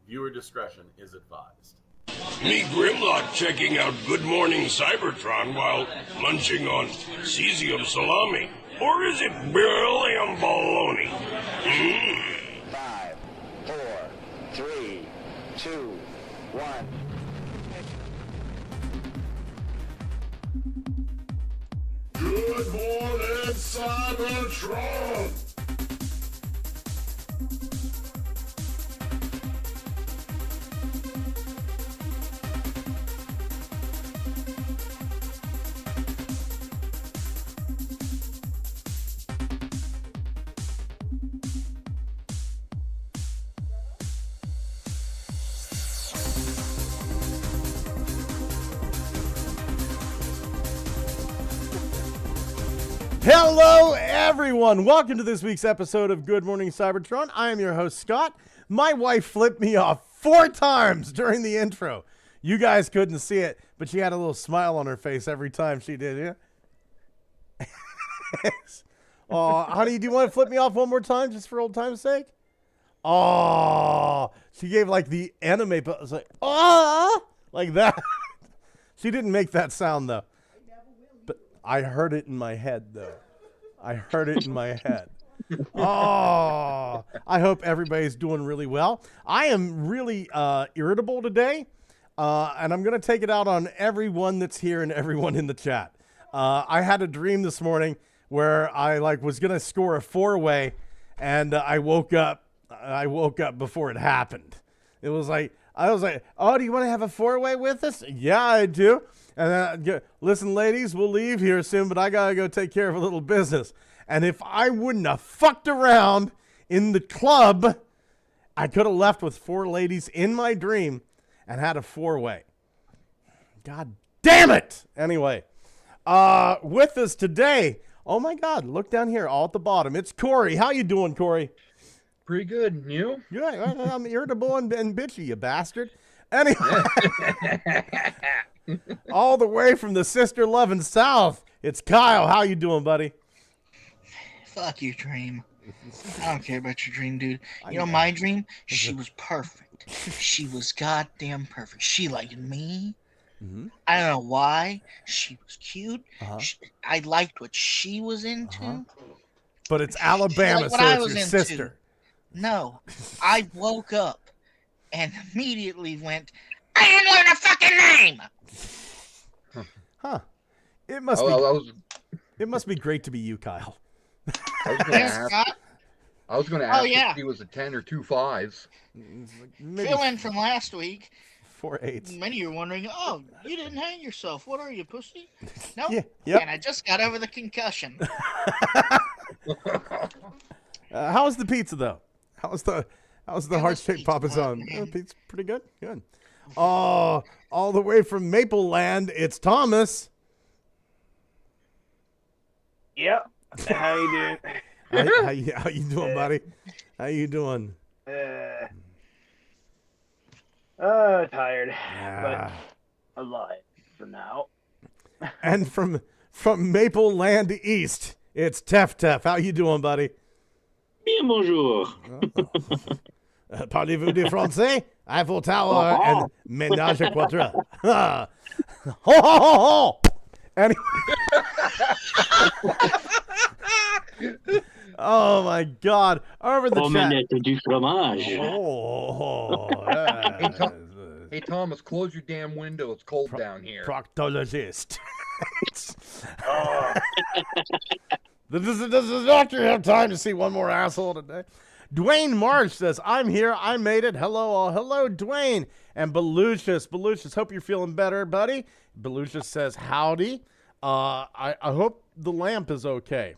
Viewer discretion is advised. Me Grimlock checking out Good Morning Cybertron while munching on cesium salami. Or is it beryllium bologna? 5, 4, 3, 2, 1. Good morning, Cybertron! Hello, everyone. Welcome to this week's episode of Good Morning Cybertron. I am your host, Scott. My wife flipped me off 4 times during the intro. You guys couldn't see it, but she had a little smile on her face every time she did. Yeah. Honey, do you want to flip me off one more time just for old time's sake? Oh, she gave like the anime, but it was like, like that. She didn't make that sound, though. I heard it in my head, though. I heard it in my head. Oh, I hope everybody's doing really well. I am really irritable today, and I'm going to take it out on everyone that's here and everyone in the chat. I had a dream this morning where I was going to score a 4-way, and I woke up before it happened. It was like, I was like, oh, do you want to have a 4-way with us? Yeah, I do. And then, listen, ladies, we'll leave here soon, but I got to go take care of a little business. And if I wouldn't have fucked around in the club, I could have left with 4 ladies in my dream and had a 4-way. God damn it! Anyway, with us today, oh my God, look down here, all at the bottom. It's Corey. How you doing, Corey? Pretty good. And you? Good. I'm irritable and bitchy, you bastard. Anyway. All the way from the sister-loving South, it's Kyle. How you doing, buddy? Fuck your dream. I don't care about your dream, dude. You know my dream? She was perfect. She was goddamn perfect. She liked me. Mm-hmm. I don't know why. She was cute. Uh-huh. I liked what she was into. Uh-huh. But it's Alabama, so it's your sister. No. I woke up and immediately went, I didn't learn a fucking name! Huh. It must be great to be you, Kyle. I was going to ask if he was a 10 or 2 5s. Fill in from last week. 4 8s. Many of you are wondering, oh, you didn't hang yourself. What are you, pussy? Nope. Yeah, yep. And I just got over the concussion. How was the pizza, though? How was the heart-shaped Papa John? Pizza pretty good? Good. Oh, all the way from Maple Land, it's Thomas. Yep. How you doing? How you doing, buddy? How you doing? Tired, but alive for now. And from Maple Land East, it's Tef. How you doing, buddy? Bien bonjour. Parlez-vous du français? Eiffel Tower and Ménage à Quatre. Ho, ho, ho, ho. Anyway. Oh, my God. Over the chat. Du fromage. Hey, Thomas, close your damn window. It's cold down here. Proctologist. Does the doctor have time to see one more asshole today? Dwayne Marsh says, I'm here. I made it. Hello, all. Hello, Dwayne. And Belucius, hope you're feeling better, buddy. Belucius says, howdy. I hope the lamp is okay.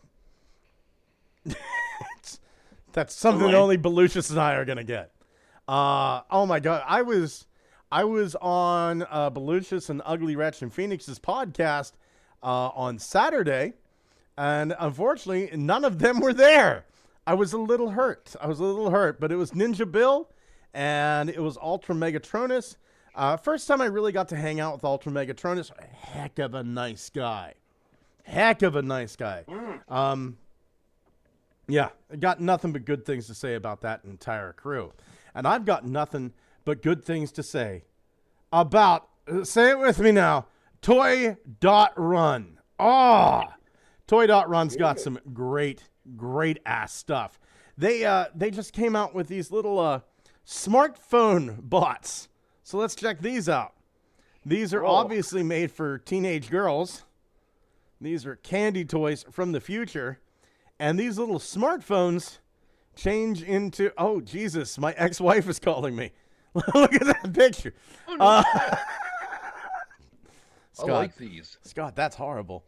That's something only Belucius and I are going to get. Oh, my God. I was on Belucius and Ugly Wretch and Phoenix's podcast on Saturday, and unfortunately, none of them were there. I was a little hurt, but it was Ninja Bill, and it was Ultra Megatronus. First time I really got to hang out with Ultra Megatronus. Heck of a nice guy. Yeah, I got nothing but good things to say about that entire crew. And I've got nothing but good things to say about, say it with me now, Toy.Run. Toy.Run's got some great ass stuff. They just came out with these little smartphone bots. So let's check these out. These are obviously made for teenage girls. These are candy toys from the future. And these little smartphones change into... Oh, Jesus, my ex-wife is calling me. Look at that picture. I like these. Scott, that's horrible.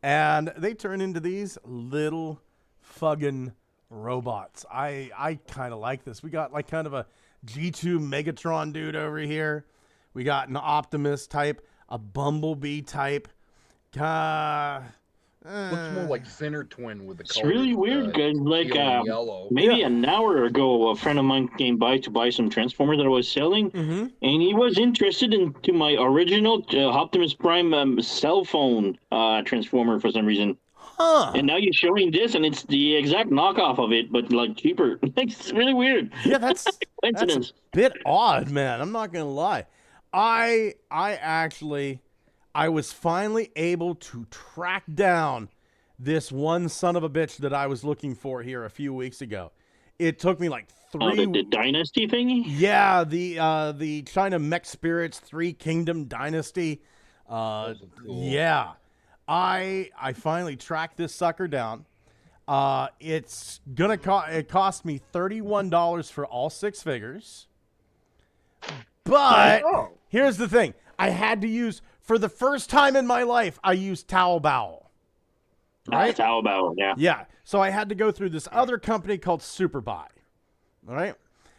And they turn into these little fucking robots. I kind of like this. We got like kind of a G2 Megatron dude over here. We got an Optimus type, a Bumblebee type. Looks more like Center Twin with the It's really weird, guys. Like, maybe an hour ago, a friend of mine came by to buy some Transformers that I was selling, and he was interested into my original Optimus Prime cell phone Transformer for some reason. And now you're showing this, and it's the exact knockoff of it, but like cheaper. It's really weird. Yeah, that's a bit odd, man. I'm not gonna lie. I was finally able to track down this one son of a bitch that I was looking for here a few weeks ago. It took me like 3... the Dynasty thingy? Yeah, the China Mech Spirits 3 Kingdom Dynasty. Cool. Yeah. I finally tracked this sucker down. It's gonna it cost me $31 for all 6 figures. But here's the thing. I had to use, for the first time in my life, I used Taobao. Right? Taobao, yeah. Yeah. So I had to go through this other company called Superbuy. All right?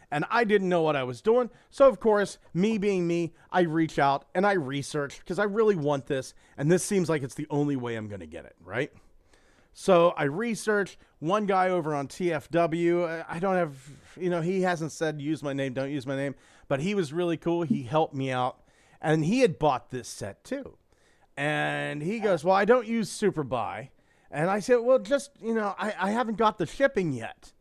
And I didn't know what I was doing. So, of course, me being me, I reach out and I research because I really want this. And this seems like it's the only way I'm going to get it, right? So I researched. One guy over on TFW, I don't have, he hasn't said use my name, don't use my name. But he was really cool. He helped me out. And he had bought this set too. And he goes, well, I don't use Superbuy. And I said, well, just, I haven't got the shipping yet.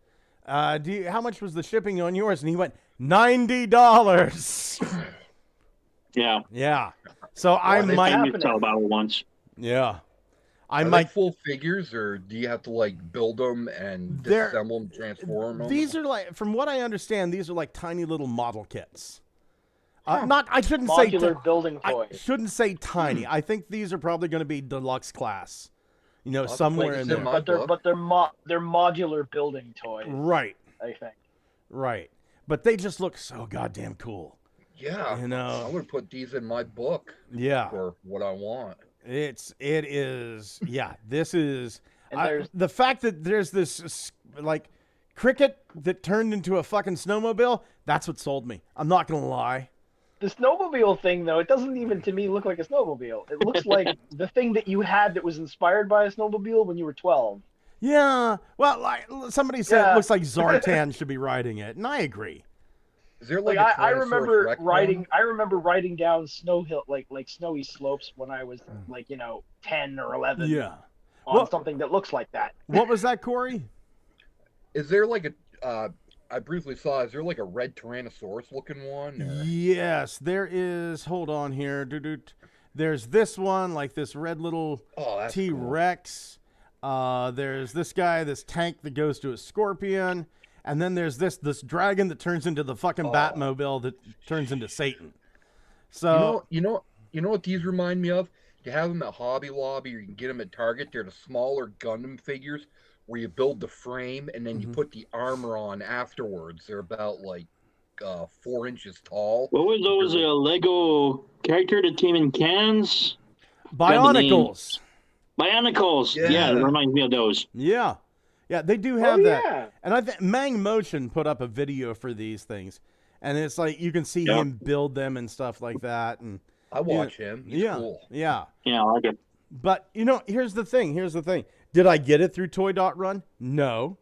How much was the shipping on yours? And he went, $90. Yeah. Yeah. So I might tell about it once. Yeah. Are they full figures, or do you have to like build them and disassemble them, transform them? These are like, from what I understand, these are like tiny little model kits. I shouldn't modular building toys. I shouldn't say tiny. I think these are probably going to be deluxe class. Somewhere in there. But they're modular building toys. Right. I think. Right. But they just look so goddamn cool. Yeah. I would put these in my book. Yeah. For what I want. It is. Yeah. This is. The fact that there's this like cricket that turned into a fucking snowmobile. That's what sold me. I'm not gonna lie. The snowmobile thing, though, it doesn't even to me look like a snowmobile. It looks like the thing that you had that was inspired by a snowmobile when you were 12. Yeah. Well, like somebody said, it looks like Zartan should be riding it, and I agree. Is there like I remember riding? I remember riding down like snowy slopes when I was 10 or 11. Yeah. On something that looks like that. What was that, Corey? Is there like a? I briefly saw. Is there like a red Tyrannosaurus looking one? Or? Yes, there is. Hold on here. There's this one, like this red little T-Rex. Cool. There's this guy, this tank that goes to a scorpion, and then there's this dragon that turns into the fucking Batmobile that turns into Satan. So you know what these remind me of? You have them at Hobby Lobby, or you can get them at Target. They're the smaller Gundam figures, where you build the frame and then you put the armor on afterwards. They're about like 4 inches tall. What were those Lego character that came in cans? Bionicles. Bionicles. Yeah, it reminds me of those. Yeah. Yeah, they do have that. And I think Mang Motion put up a video for these things. And it's like you can see him build them and stuff like that. And I watch him. He's cool. Yeah. Yeah, I like it. But, here's the thing. Did I get it through Toy.Run? No.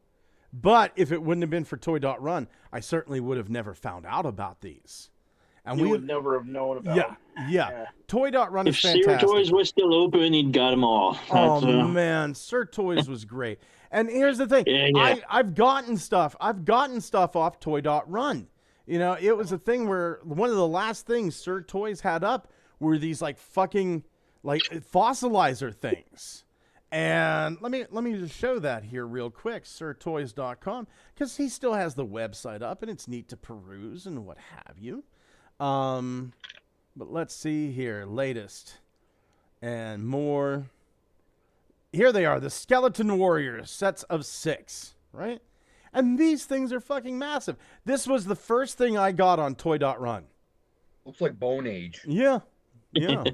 But if it wouldn't have been for Toy.Run, I certainly would have never found out about these. And we would never have known about Yeah. Toy.Run is fantastic. If Sir Toys was still open, he'd got them all. Man. Sir Toys was great. And here's the thing. I've gotten stuff off Toy.Run. You know, it was a thing where one of the last things Sir Toys had up were these like fucking like fossilizer things. And let me just show that here real quick, sirtoys.com, because he still has the website up and it's neat to peruse and what have you. But let's see here, latest and more. Here they are, the Skeleton Warriors, sets of 6, right? And these things are fucking massive. This was the first thing I got on Toy.Run. Looks like Bone Age. Yeah, yeah.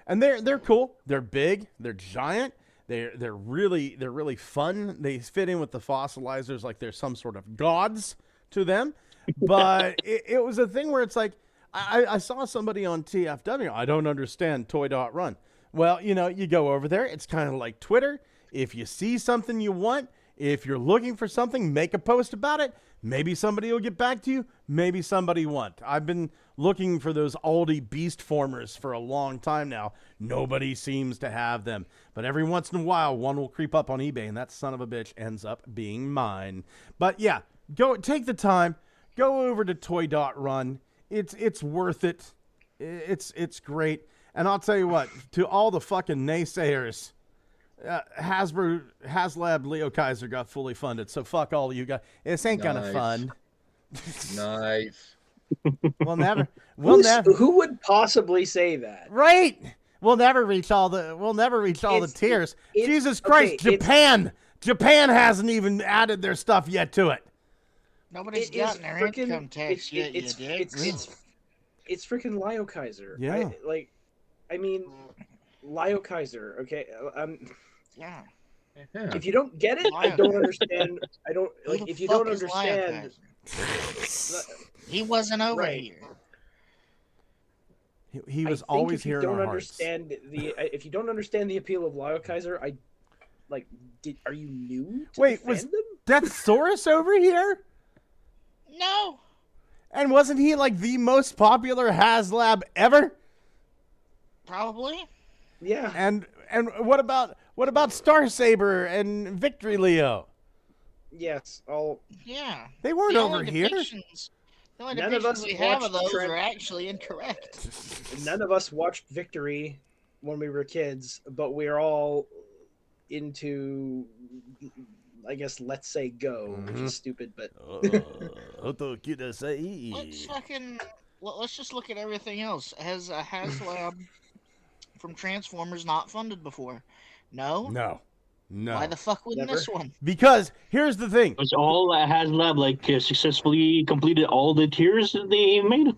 And they're cool. They're big. They're giant. They're really fun. They fit in with the fossilizers like they're some sort of gods to them. But it was a thing where it's like, I saw somebody on TFW. I don't understand Toy.Run. Well, you know, you go over there. It's kind of like Twitter. If you see something you want, if you're looking for something, make a post about it. Maybe somebody will get back to you. Maybe somebody won't. I've been looking for those Aldi beast formers for a long time now. Nobody seems to have them. But every once in a while, one will creep up on eBay, and that son of a bitch ends up being mine. But yeah, go take the time. Go over to Toy.Run. It's worth it. It's great. And I'll tell you what, to all the fucking naysayers, HasLab Leo Kaiser got fully funded, so fuck all of you guys. This ain't gonna fund. Nice. We'll never. Who would possibly say that? Right. We'll never reach all the tiers. Jesus Christ, Japan hasn't even added their stuff yet to it. Nobody's gotten their income tax yet. It's freaking Leo Kaiser. Yeah. I mean, Leo Kaiser. Okay. Yeah. If you don't get it, I don't understand. I don't like. If you don't understand, he wasn't over here. He was always here in our hearts. If you don't understand the appeal of Leo Kaiser, are you new? Wait, was Deathsaurus over here? No. And wasn't he like the most popular HasLab ever? Probably. Yeah. And what about Star Saber and Victory Leo? Yes, Yeah. They weren't over here. The only depictions we have of those are actually incorrect. None of us watched Victory when we were kids, but we're all into, I guess, Let's Say Go, which is stupid, but... Let's just look at everything else. Has a HasLab from Transformers not funded before? No. Why the fuck wouldn't this one? Because here's the thing. It's all HasLab successfully completed all the tiers that they made.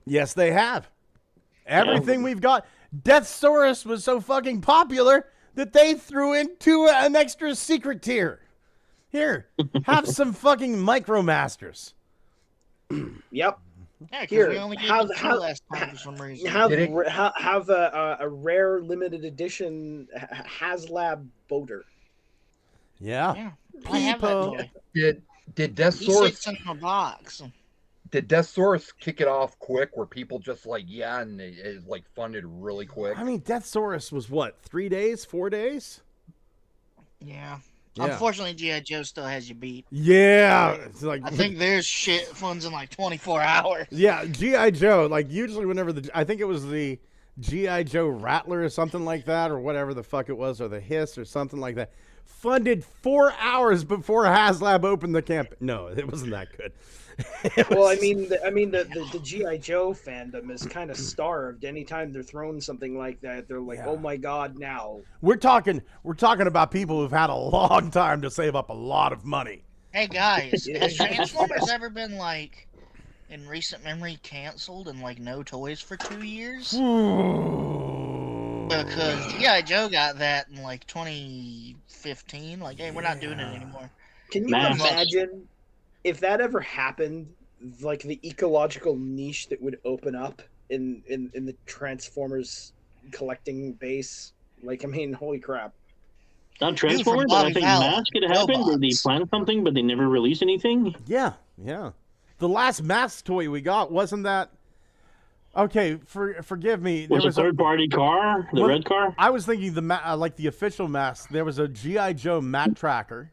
Yes, they have. Everything we've got. Deathsaurus was so fucking popular that they threw into an extra secret tier. Here, have some fucking MicroMasters. Yep. Yeah, here, we only last time for some reason. Have a rare limited edition HasLab Boater. Yeah. I have that toy. Did He Deathsaurus sits in a box. Did Deathsaurus kick it off quick where people just and it funded really quick? I mean, Deathsaurus was what, 3 days, 4 days? Yeah. Unfortunately, G.I. Joe still has you beat. Yeah. It's I think there's shit funds in 24 hours. Yeah, G.I. Joe, usually whenever I think it was the G.I. Joe Rattler or something like that, or whatever the fuck it was, or the Hiss or something like that, funded 4 hours before HasLab opened the camp. No, it wasn't that good. Well, I mean, the G.I. Joe fandom is kind of starved. Anytime they're throwing something like that, they're like, "Oh my god!" Now we're talking about people who've had a long time to save up a lot of money. Hey guys, has Transformers ever been in recent memory canceled and no toys for 2 years? Because G.I. Joe got that in 2015. Hey, we're not doing it anymore. Can you imagine if that ever happened? The ecological niche that would open up in the Transformers collecting base. Holy crap! Not Transformers, but I think Mask had happened. Or they planned something, but they never released anything. Yeah. The last Mask toy we got wasn't that. Okay, forgive me. There was a third-party car, the red car. I was thinking the official Mask. There was a G.I. Joe Mat Tracker.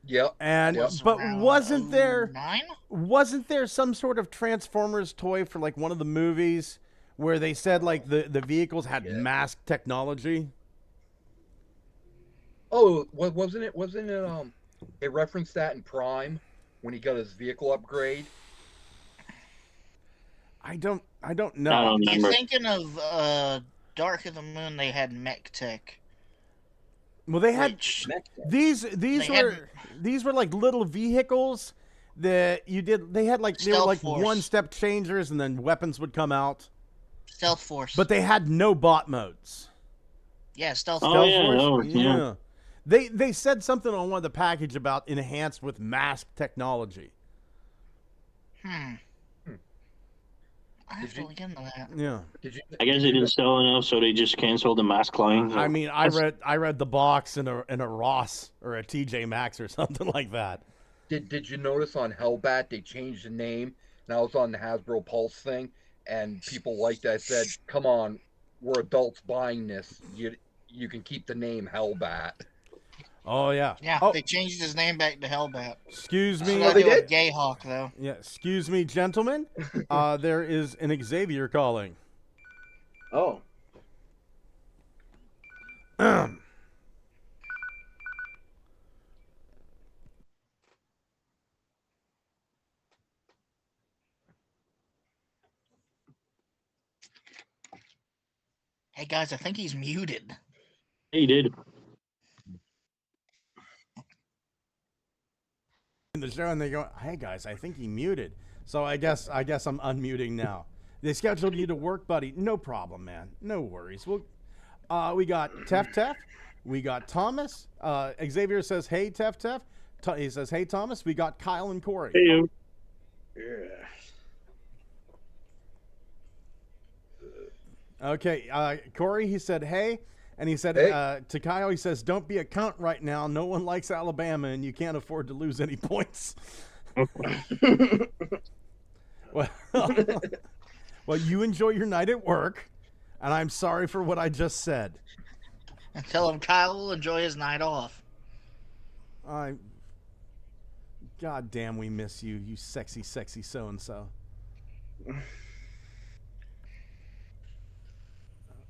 Yep. And Yep. but Around wasn't there 09? wasn't there some sort of Transformers toy for like one of the movies where they said like the vehicles had mask technology? Oh, wasn't it? They referenced that in Prime when he got his vehicle upgrade. I don't know. I don't You're remember. thinking of Dark of the Moon. They had mech tech. Well, they had Which these they these were like little vehicles that you did. They had like they were Stealth like Force. one step changers, and then weapons would come out. Stealth Force. But they had no bot modes. yeah, Stealth Oh, Force. yeah, Force? those, yeah. They said something on one of the package about enhanced with mask technology. I have to look into that. Yeah. I guess they didn't sell enough, so they just canceled the mask line. I mean, I read the box in a Ross or a TJ Maxx or something like that. Did you notice on Hellbat they changed the name? Now it's on the Hasbro Pulse thing, and people like that said, "Come on, we're adults buying this. You can keep the name Hellbat." Oh yeah. Yeah, Oh, they changed his name back to Hellbat. excuse So me. they did? Gay Hawk, though. Yeah, excuse me, gentlemen. There is an Xavier calling. Oh. Hey, guys, I think he's muted. He did. In the show, and they go, "Hey guys, I think he muted." So I guess I'm unmuting now. They scheduled you to work, buddy. No problem, man. No worries. We got Tef. We got Thomas. Xavier says, "Hey, Tef." He says, "Hey, Thomas." We got Kyle and Corey. Hey, you. Yeah. Okay, Corey, he said, "Hey," and he said Hey. to Kyle, he says, "Don't be a cunt right now. No one likes Alabama, and you can't afford to lose any points." well, well, you enjoy your night at work, and I'm sorry for what I just said. And tell him Kyle will enjoy his night off. God damn, we miss you, you sexy so-and-so.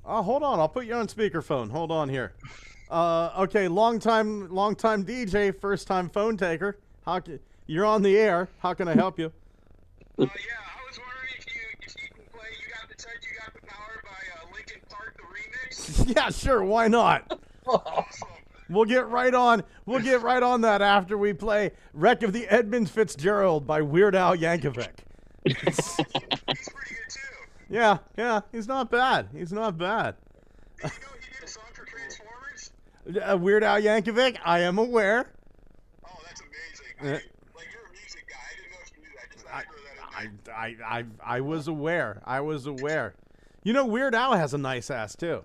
Oh, hold on. I'll put you on speakerphone. Hold on here. Okay, long time DJ, first time phone taker. You're on the air. How can I help you? Yeah, I was wondering if you can play "You Got the Touch, You Got the Power" by Linkin Park, the remix. Yeah, sure. Why not? Awesome. We'll get right on. We'll get right on that after we play "Wreck of the Edmund Fitzgerald" by Weird Al Yankovic. He's pretty good too. Yeah, he's not bad. He's not bad. Did you know he did a song for Transformers? Weird Al Yankovic, I am aware. Oh, that's amazing. Like, you're a music guy. I didn't know if you knew that. Just had to throw that in there. I was aware. I was aware. You know, Weird Al has a nice ass too.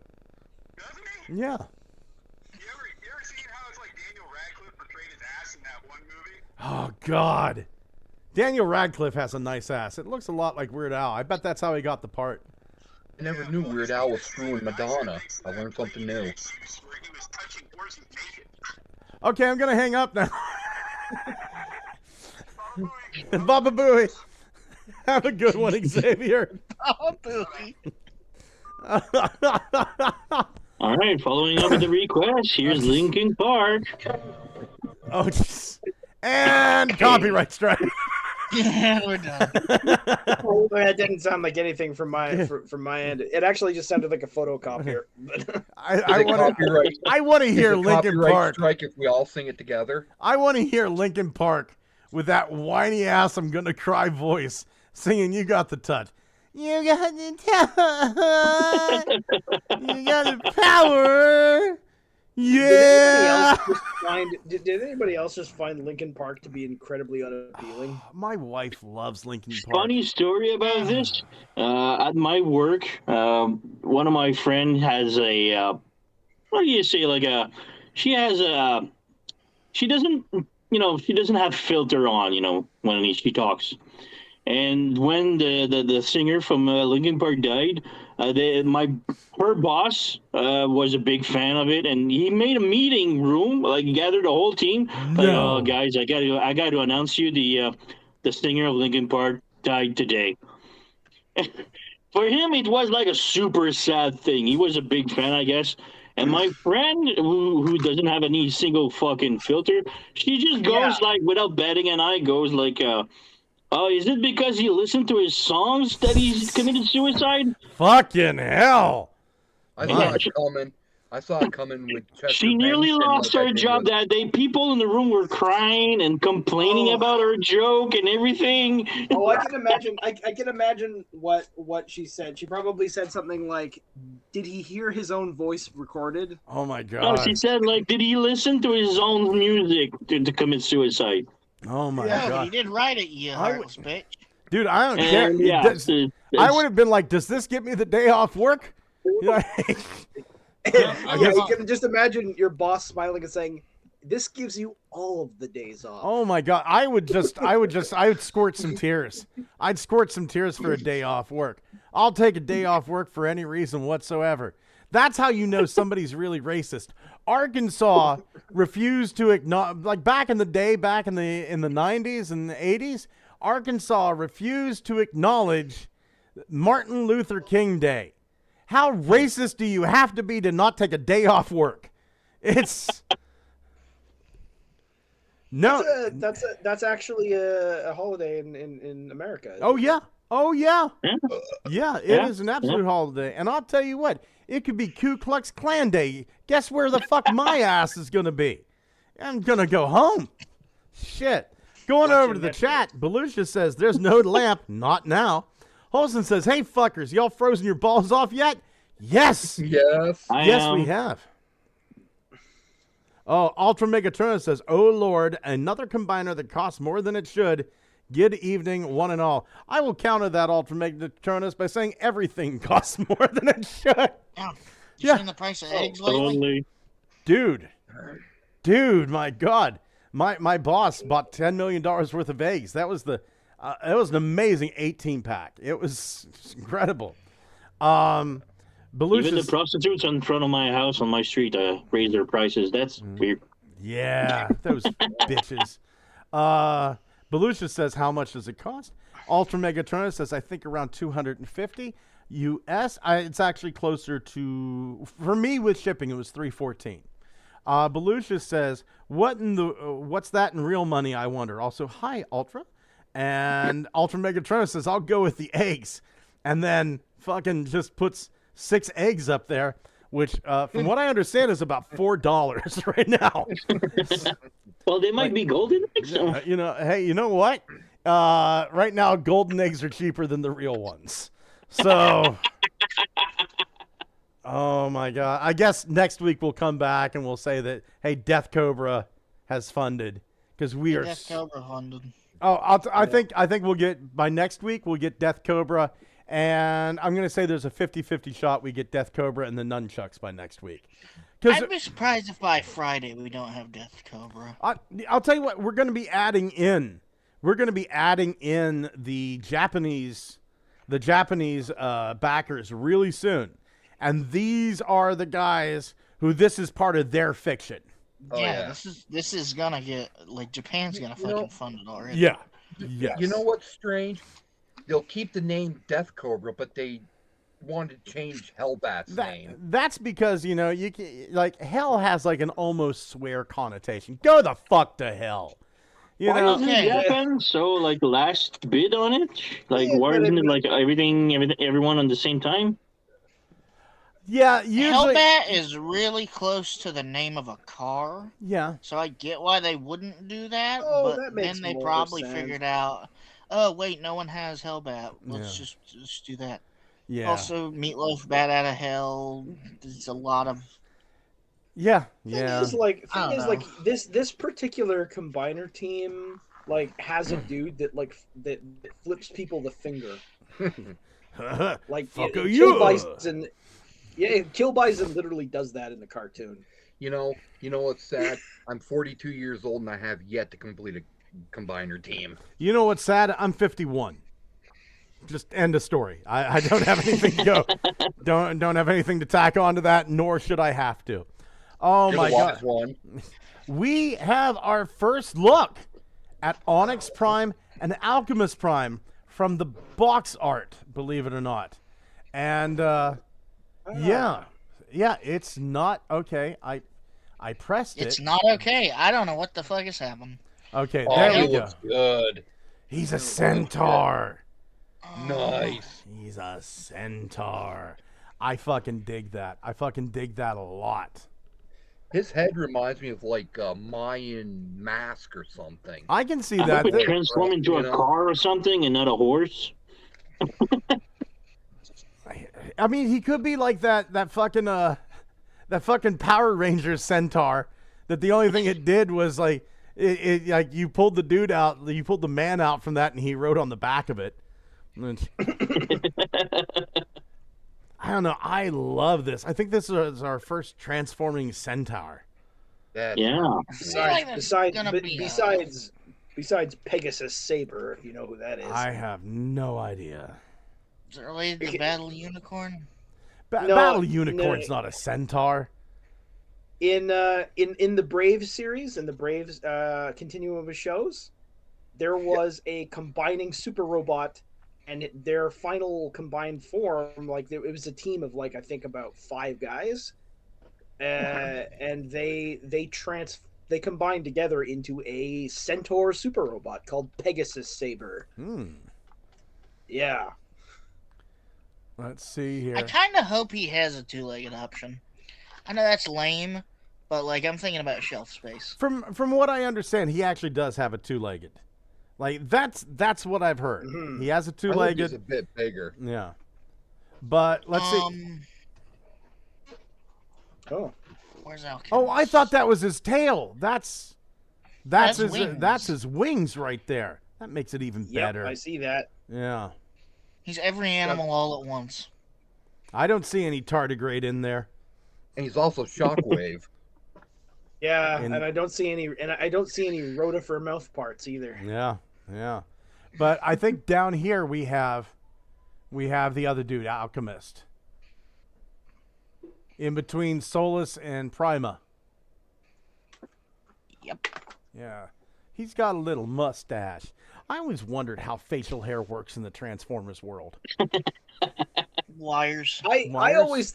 Doesn't he? Yeah. You ever seen how it's like Daniel Radcliffe portrayed his ass in that one movie? Oh God. Daniel Radcliffe has a nice ass. It looks a lot like Weird Al. I bet that's how he got the part. I never knew Weird Al was screwing Madonna. I learned something new. Where he was touching horses naked. Okay, I'm gonna hang up now. Baba Booey. Have a good one, Xavier. Oh, Booey. All right, following up with the request, here's Linkin Park. Oh, jeez. And copyright strike. Yeah, we're done. That didn't sound like anything from my end. It actually just sounded like a photocopier. I want to hear Linkin Park. Strike if we all sing it together. I want to hear Linkin Park with that whiny ass "I'm gonna cry" voice singing "You Got the Touch." You got the touch. You got the power. Yeah. Did anybody else just find Linkin Park to be incredibly unappealing? My wife loves Linkin Park. Funny story about this. At my work, one of my friends has a, what do you say, like she doesn't have filter on, when she talks. And when the singer from Linkin Park died, Her boss was a big fan of it, and he made a meeting room, like he gathered the whole team. Like, oh, guys, I got to announce you the singer of Linkin Park died today. For him, it was like a super sad thing. He was a big fan, I guess. And my friend, who doesn't have any single fucking filter, she just goes like, without batting an eye, goes like, "Oh, is it because he listened to his songs that he's committed suicide?" Fucking hell! I saw it coming. I saw it coming with Chester She nearly Bennington, lost her job that day. People in the room were crying and complaining about her joke and everything. Oh, I can imagine. I can imagine what she said. She probably said something like, "Did he hear his own voice recorded?" Oh my god! No, she said like, "Did he listen to his own music to commit suicide?" Oh my Yeah, but god! he did write it, you heartless bitch. Dude, I don't care. Yeah, I would have been like, "Does this get me the day off work?" Yeah, you can just imagine your boss smiling and saying, "This gives you all of the days off." Oh my god! I would squirt some tears. I'd squirt some tears for a day off work. I'll take a day off work for any reason whatsoever. That's how you know somebody's really racist. Arkansas refused to acknowledge, like back in the day, back in the 90s and the 80s, Arkansas refused to acknowledge Martin Luther King Day. How racist do you have to be to not take a day off work? It's no. That's actually a holiday in America. Oh yeah. Yeah, it is an absolute holiday. And I'll tell you what, it could be Ku Klux Klan Day. Guess where the fuck my ass is gonna be? I'm gonna go home. Shit. Going over to the chat, Belucia says there's no lamp. Not now. Holson says, "Hey fuckers, y'all frozen your balls off yet?" Yes. Yes. Yes, we have. Oh, Ultra Megatron says, "Oh Lord, another combiner that costs more than it should. Good evening, one and all." I will counter that, Ultra Megatronus, by saying everything costs more than it should. Yeah. You seen the price of eggs lately? Dude, my God. My boss bought $10 million worth of eggs. That was it was an amazing 18-pack. It was incredible. Even the prostitutes in front of my house on my street raised their prices. That's weird. Yeah, those bitches. Belucia says, "How much does it cost?" Ultra Megatronus says, "I think around 250 US. It's actually closer to, for me with shipping, it was 314. Belucia says, what's that in real money, I wonder?" Also, hi, Ultra. And Ultra Megatronus says, "I'll go with the eggs." And then fucking just puts 6 eggs up there, which, from what I understand, is about $4 right now. Well, they might be golden eggs. Hey, you know what? Right now, golden eggs are cheaper than the real ones. So, oh my God. I guess next week we'll come back and we'll say that, hey, Death Cobra has funded. Because we are... Death Cobra funded. Oh, I think we'll get, by next week, we'll get Death Cobra. And I'm going to say there's a 50-50 shot we get Death Cobra and the nunchucks by next week. I'd be surprised if by Friday we don't have Death Cobra. I'll tell you what, we're going to be adding in the Japanese backers really soon. And these are the guys who this is part of their fiction. Yeah, this is gonna get, like, Japan's gonna fucking fund it already. Yeah. Yes. You know what's strange? They'll keep the name Death Cobra, but they wanted to change Hellbat's name. That's because, you can, like, hell has like an almost swear connotation. Go the fuck to hell. Why doesn't Japan so like last bid on it? Like, why isn't it like everyone on the same time? Yeah, usually Hellbat is really close to the name of a car. Yeah. So I get why they wouldn't do that, Oh, but that makes then they more probably sense. figured out, oh wait, no one has Hellbat. Let's just do that. Yeah. Also, Meatloaf, Bat Out of Hell. There's a lot of. Yeah. Thing is, this particular combiner team has a dude that flips people the finger. Fuck Kill you. Bison. Yeah, Kill Bison literally does that in the cartoon. You know what's sad? I'm 42 years old and I have yet to complete a combiner team. You know what's sad? I'm 51. Just end of story. I don't have anything to go. Don't have anything to tack on to that, nor should I have to. Oh You're my the god. last one. We have our first look at Onyx Prime and Alchemist Prime from the box art, believe it or not. And yeah, it's not okay. I pressed it. It's not okay. I don't know what the fuck is happening. Okay, Oh, there he we go. looks good. He's a centaur. Nice. He's a centaur. I fucking dig that. I fucking dig that a lot. His head reminds me of like a Mayan mask or something. I can see I that. hope it transform into a car or something and not a horse. I mean, he could be like that fucking Power Rangers centaur. That the only thing it did was like it like you pulled the dude out, you pulled the man out from that, and he rode on the back of it. I don't know. I love this. I think this is our first transforming centaur. Yeah. Besides Pegasus Saber, if you know who that is. I have no idea. Is it related to Battle Unicorn? Battle Unicorn's not a centaur. In the Brave series, in the Braves continuum of shows, there was a combining super robot, and their final combined form, like it was a team of like I think about 5 guys, and they combined together into a centaur super robot called Pegasus Saber. Yeah. Let's see here. I kind of hope he has a 2-legged option. I know that's lame, but like I'm thinking about shelf space. From what I understand, he actually does have a 2-legged. Like that's what I've heard. He has a 2-legged. He's a bit bigger. Yeah. But let's see. Oh. Where's Alchemist? Oh, I thought that was his tail. That's his wings. That's his wings right there. That makes it even better. Yep, I see that. Yeah. He's every animal all at once. I don't see any tardigrade in there. And he's also Shockwave. Yeah, and I don't see any rotifer mouth parts either. Yeah, yeah. But I think down here we have the other dude, Alchemist. In between Solus and Prima. Yep. Yeah. He's got a little mustache. I always wondered how facial hair works in the Transformers world. Wires. I always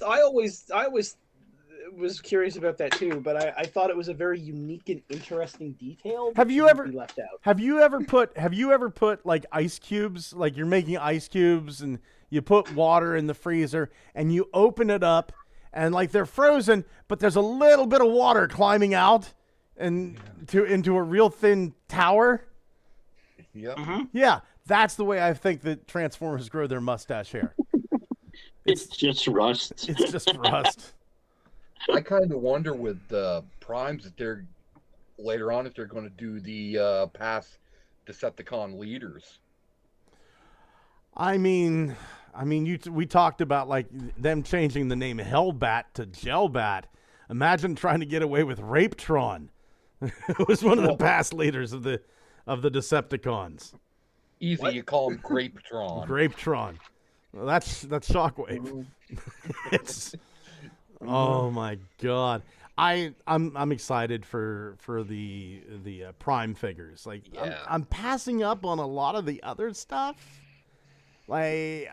was curious about that too, but I thought it was a very unique and interesting detail. Have you ever left out? Have you ever put like ice cubes, like you're making ice cubes and you put water in the freezer and you open it up and like they're frozen, but there's a little bit of water climbing out and into a real thin tower? Yep. Yeah, that's the way I think that Transformers grow their mustache hair. It's just rust. It's just rust. I kind of wonder with the primes that they're later on if they're going to do the past Decepticon leaders. I mean, we talked about like them changing the name Hellbat to Gelbat. Imagine trying to get away with Rapetron. It was one of the past leaders of the Decepticons. Easy, you call him Grapetron. Grapetron. Well, that's Shockwave. It's oh my god. I'm excited for the Prime figures. Like I'm passing up on a lot of the other stuff. Like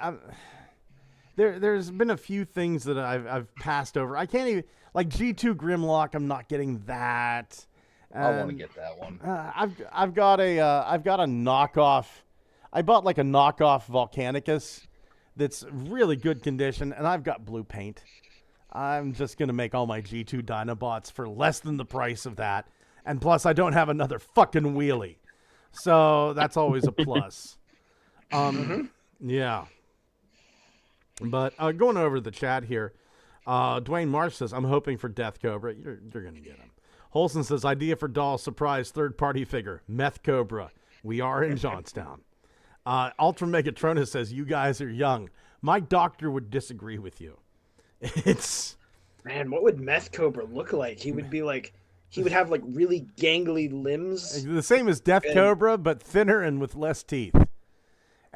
there's been a few things that I've passed over. I can't even like G2 Grimlock. I'm not getting that. I want to get that one. I've got a knockoff. I bought like a knockoff Volcanicus that's really good condition, and I've got blue paint. I'm just gonna make all my G2 Dinobots for less than the price of that, and plus I don't have another fucking wheelie, so that's always a plus. Yeah. But going over the chat here, Dwayne Marsh says, "I'm hoping for Death Cobra." You're gonna get him. Holson says, "Idea for doll surprise third-party figure, Meth Cobra. We are in Johnstown." Ultra Megatronus says, "You guys are young. My doctor would disagree with you." It's man, what would Meth Cobra look like? He would have like really gangly limbs. The same as Death Cobra, but thinner and with less teeth.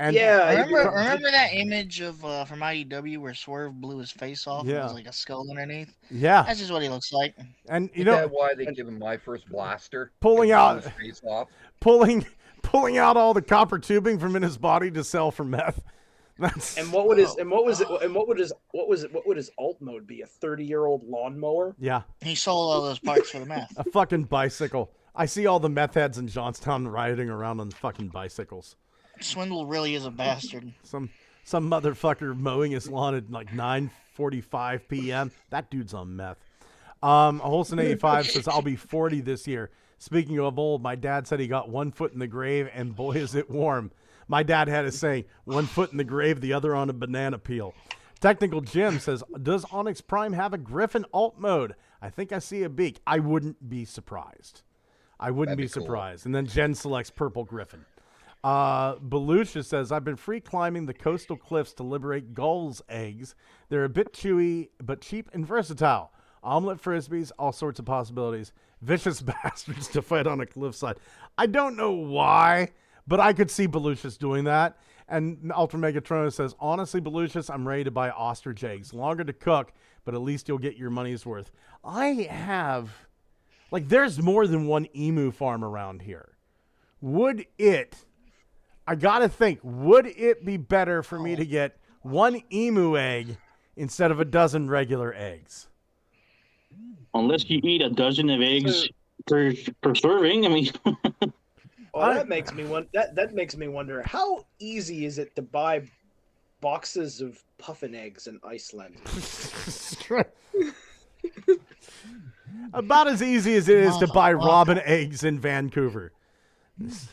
And remember that image of from IEW where Swerve blew his face off? Yeah. It was like a skull underneath. Yeah. That's just what he looks like. And Is that why they give him My First Blaster? Pulling out His face off. pulling out all the copper tubing from in his body to sell for meth. And what would his alt mode be? A 30-year-old lawnmower? Yeah. He sold all those parts for the meth. A fucking bicycle. I see all the meth heads in Johnstown riding around on fucking bicycles. Swindle really is a bastard. Some motherfucker mowing his lawn at like 9:45 p.m. That dude's on meth. Holson85 says, I'll be 40 this year. Speaking of old, my dad said he got 1 foot in the grave, and boy, is it warm. My dad had a saying, 1 foot in the grave, the other on a banana peel. Technical Jim says, does Onyx Prime have a Griffin alt mode? I think I see a beak. I wouldn't be surprised. That'd be surprised. Cool. And then Jen selects Purple Griffin. Belucia says, I've been free climbing the coastal cliffs to liberate gulls' eggs. They're a bit chewy, but cheap and versatile. Omelet frisbees, all sorts of possibilities. Vicious bastards to fight on a cliffside. I don't know why, but I could see Belucius doing that. And Ultra Megatron says, honestly, Belucius, I'm ready to buy ostrich eggs. Longer to cook, but at least you'll get your money's worth. I have, like, there's more than one emu farm around here. I gotta think, would it be better for me to get 1 emu egg instead of a dozen regular eggs? Unless you eat a dozen of eggs per serving, I mean. Well, that makes me wonder how easy is it to buy boxes of puffin eggs in Iceland? About as easy as it is to buy robin eggs in Vancouver.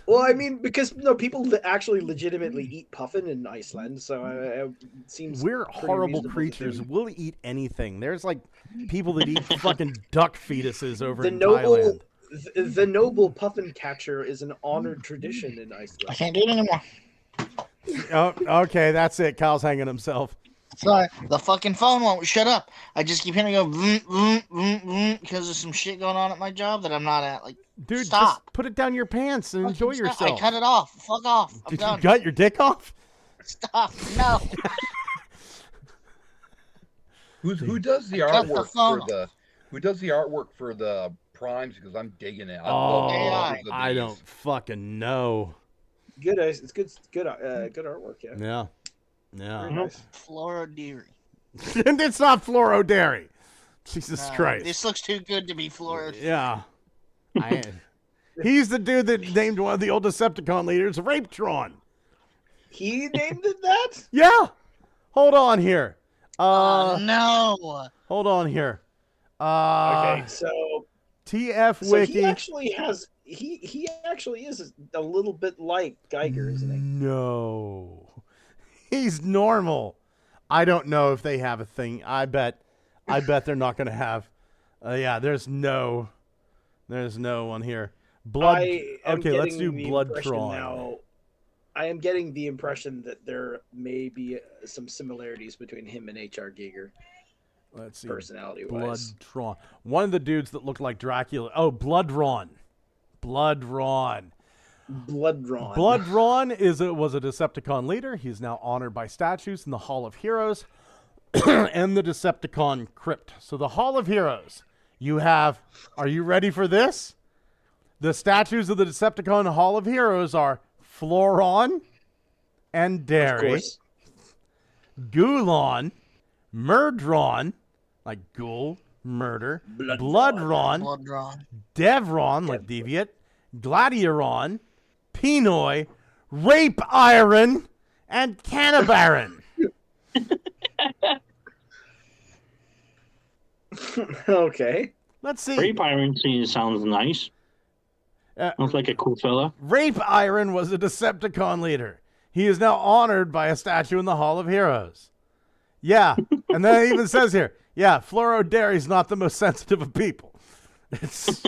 Well, I mean, because people actually legitimately eat puffin in Iceland, so it seems we're horrible creatures. We'll eat anything. There's like people that eat fucking duck fetuses over in Thailand. The noble puffin catcher is an honored tradition in Iceland. I can't do it anymore. Oh, okay, that's it. Kyle's hanging himself. Sorry, the fucking phone won't shut up. I just keep hearing it go vroom, vroom, vroom, vroom, because there's some shit going on at my job that I'm not at. Like, dude, stop. Just put it down your pants and enjoy yourself. I cut it off. Fuck off. I'm done. You cut your dick off? Stop. No. Who does the artwork for the? Who does the artwork for the primes? Because I'm digging it. I don't fucking know. Good. It's good. Good artwork. Yeah. Yeah. Yeah. Nice. Floro Dairy. It's not Floro Dairy. Jesus Christ. This looks too good to be Floro. Yeah. He's the dude that named one of the old Decepticon leaders RapeTron. He named it that? Yeah. Hold on here. No. Hold on here. Okay, so TF Wiki. He actually has. He actually is a little bit like Geiger, isn't he? No. He's normal. I don't know if they have a thing. I bet they're not going to have. Yeah, there's no one here. Blood. Okay, let's do BloodTron now. I am getting the impression that there may be some similarities between him and H.R. Giger. Let's see. Personality-wise. BloodTron. One of the dudes that looked like Dracula. Oh, BloodTron. BloodTron was a Decepticon leader. He's now honored by statues in the Hall of Heroes and the Decepticon Crypt. So the Hall of Heroes, you have, are you ready for this? The statues of the Decepticon Hall of Heroes are Floron and Derry, Gulon, Murdron, like ghoul, murder, Bloodron, Devron, like deviant, Gladioron, Pinoy, Rape Iron, and Cannabaron. Okay. Let's see. Rape Iron sounds nice. Sounds like a cool fella. Rape Iron was a Decepticon leader. He is now honored by a statue in the Hall of Heroes. Yeah, and then it even says here, yeah, Floro Derry's not the most sensitive of people. It's...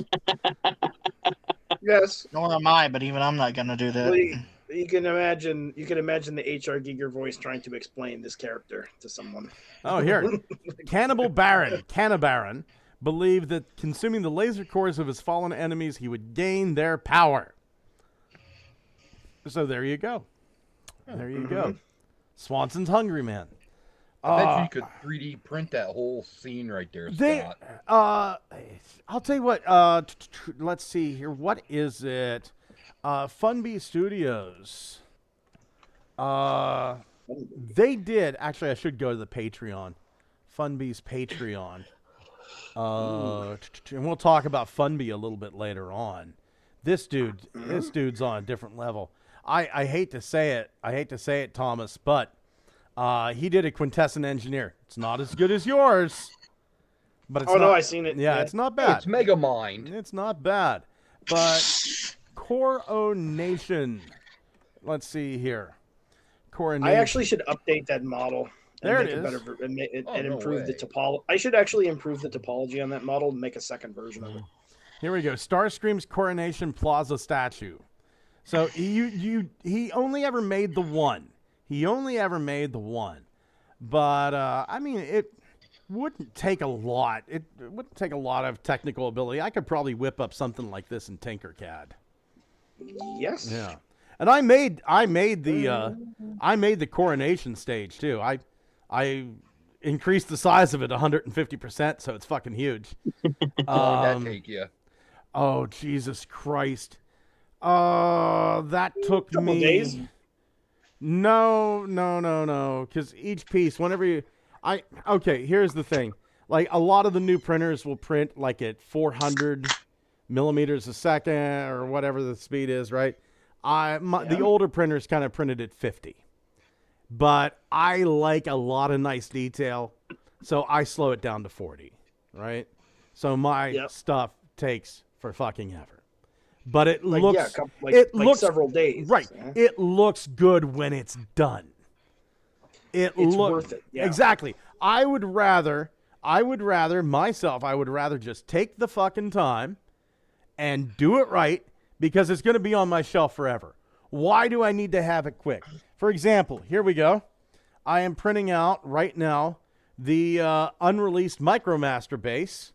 Yes. Nor am I, but even I'm not going to do that. Well, you can imagine the H.R. Giger voice trying to explain this character to someone. Oh, here. Cannabaron, believed that consuming the laser cores of his fallen enemies, he would gain their power. So there you go. There you go. Swanson's hungry, man. I bet you could 3D print that whole scene right there, Scott. I'll tell you what. Let's see here. What is it? Funbee Studios. They did. Actually, I should go to the Patreon. Funbee's Patreon. And we'll talk about Funbee a little bit later on. This dude's on a different level. I hate to say it, Thomas, but he did a Quintessent Engineer. It's not as good as yours, but it's I seen it. Yeah, it's not bad. It's Megamind. It's not bad, but Coronation. Let's see here. Coronation. I actually should update that model. There it is. And improve the topology. I should actually improve the topology on that model and make a second version of it. Here we go. Starscream's Coronation Plaza statue. So he only ever made the one. But I mean, it wouldn't take a lot. It wouldn't take a lot of technical ability. I could probably whip up something like this in Tinkercad. Yes. Yeah. And I made the Coronation stage too. I increased the size of it 150%, so it's fucking huge. How long did that take you? Oh, Jesus Christ. That took me... days? No. Because each piece, whenever you... Okay, here's the thing. Like, a lot of the new printers will print, like, at 400 millimeters a second, or whatever the speed is, right? The older printers kind of printed at 50. But I like a lot of nice detail, so I slow it down to 40, right? So my stuff takes for fucking ever. But it looks... it looks several days. Right. Yeah. It looks good when it's done. It's worth it. Yeah. Exactly. I would rather just take the fucking time and do it right, because it's going to be on my shelf forever. Why do I need to have it quick? For example, here we go. I am printing out right now the unreleased MicroMaster base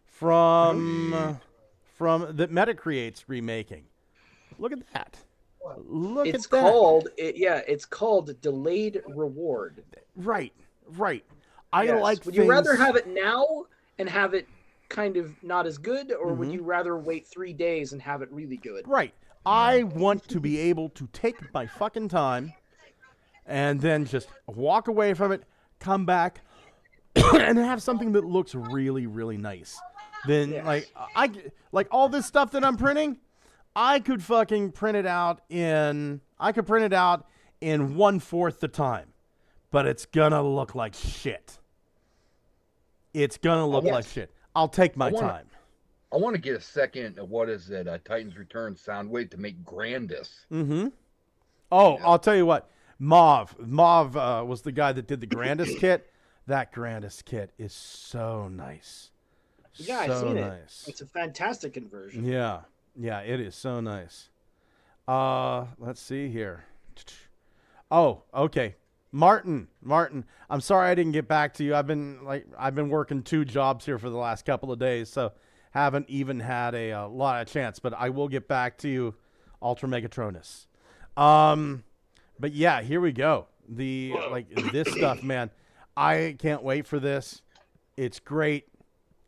from that Metacreate's remaking. Look at that. It's called Delayed Reward. Right. I like. Would you rather have it now and have it kind of not as good, or would you rather wait 3 days and have it really good? Right. I want to be able to take my fucking time and then just walk away from it, come back, and have something that looks really, really nice. Then, like all this stuff that I'm printing, I could fucking print it out in 1/4 the time, but it's gonna look like shit. I'll take my time. I want to get a second of what is it? Titan's Return Soundwave to make Grandis. I'll tell you what. Mauve was the guy that did the Grandis kit. That Grandis kit is so nice. Yeah, I've seen it. It's a fantastic conversion. Yeah, it is so nice. Let's see here. Oh, okay. Martin, I'm sorry I didn't get back to you. I've been working 2 jobs here for the last couple of days, so haven't even had a lot of chance, but I will get back to you, Ultra Megatronus. But yeah, here we go. This stuff, man. I can't wait for this. It's great.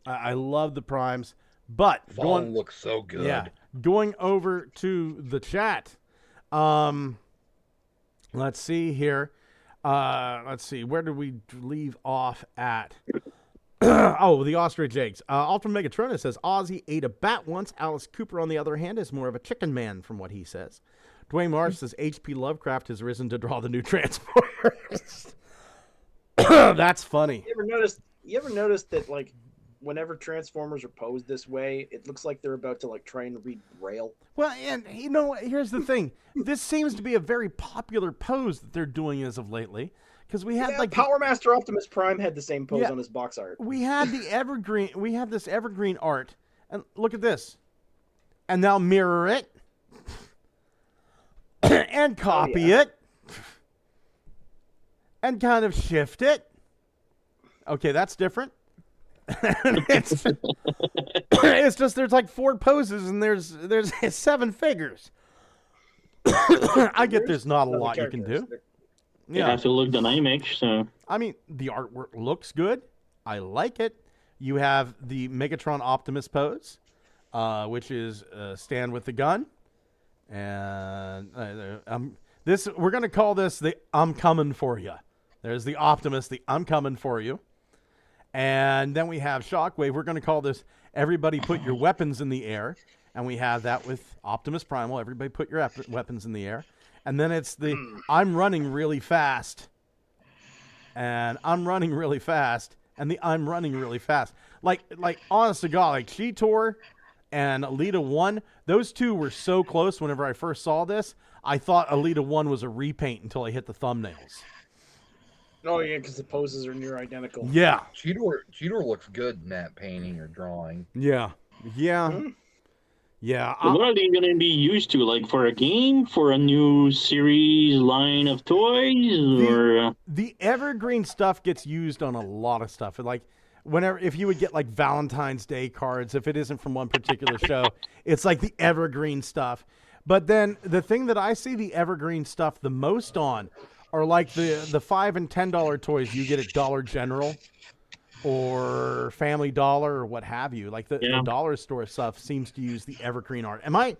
I love the primes, but Vaughn looks so good. Yeah, going over to the chat. Let's see here. Where did we leave off at? The ostrich eggs. Ultra Megatronus says Ozzy ate a bat once. Alice Cooper, on the other hand, is more of a chicken man, from what he says. Dwayne Marsh says H.P. Lovecraft has risen to draw the new Transformers. That's funny. You ever noticed that, like, whenever Transformers are posed this way, it looks like they're about to, like, try and read Braille? Well, and here's the thing. This seems to be a very popular pose that they're doing as of lately. Because we had Power Master Optimus Prime had the same pose on his box art. We had the evergreen. We have this evergreen art, and look at this. And now mirror it, and copy it, and kind of shift it. Okay, that's different. it's just there's like 4 poses, and there's 7 figures. I get there's not a lot you can do. You have to look dynamic, so. I mean, the artwork looks good. I like it. You have the Megatron Optimus pose, which is stand with the gun. And we're going to call this the I'm coming for you. There's the Optimus, the I'm coming for you. And then we have Shockwave. We're going to call this everybody put your weapons in the air. And we have that with Optimus Primal. Everybody put your weapons in the air. And then it's the I'm running really fast. And I'm running really fast. And the I'm running really fast. Like honest to God, like Cheetor and Alita 1, those two were so close whenever I first saw this. I thought Alita 1 was a repaint until I hit the thumbnails. Oh, yeah, because the poses are near identical. Yeah. Cheetor looks good in that painting or drawing. Yeah. Yeah. Mm-hmm. Yeah. So what are they going to be used to? Like for a game, for a new series line of toys, or the evergreen stuff gets used on a lot of stuff. Like if you would get like Valentine's Day cards, if it isn't from one particular show, it's like the evergreen stuff. But then the thing that I see the evergreen stuff the most on are like the $5 and $10 toys you get at Dollar General or Family Dollar or what have you. Like the dollar store stuff seems to use the evergreen art. Am I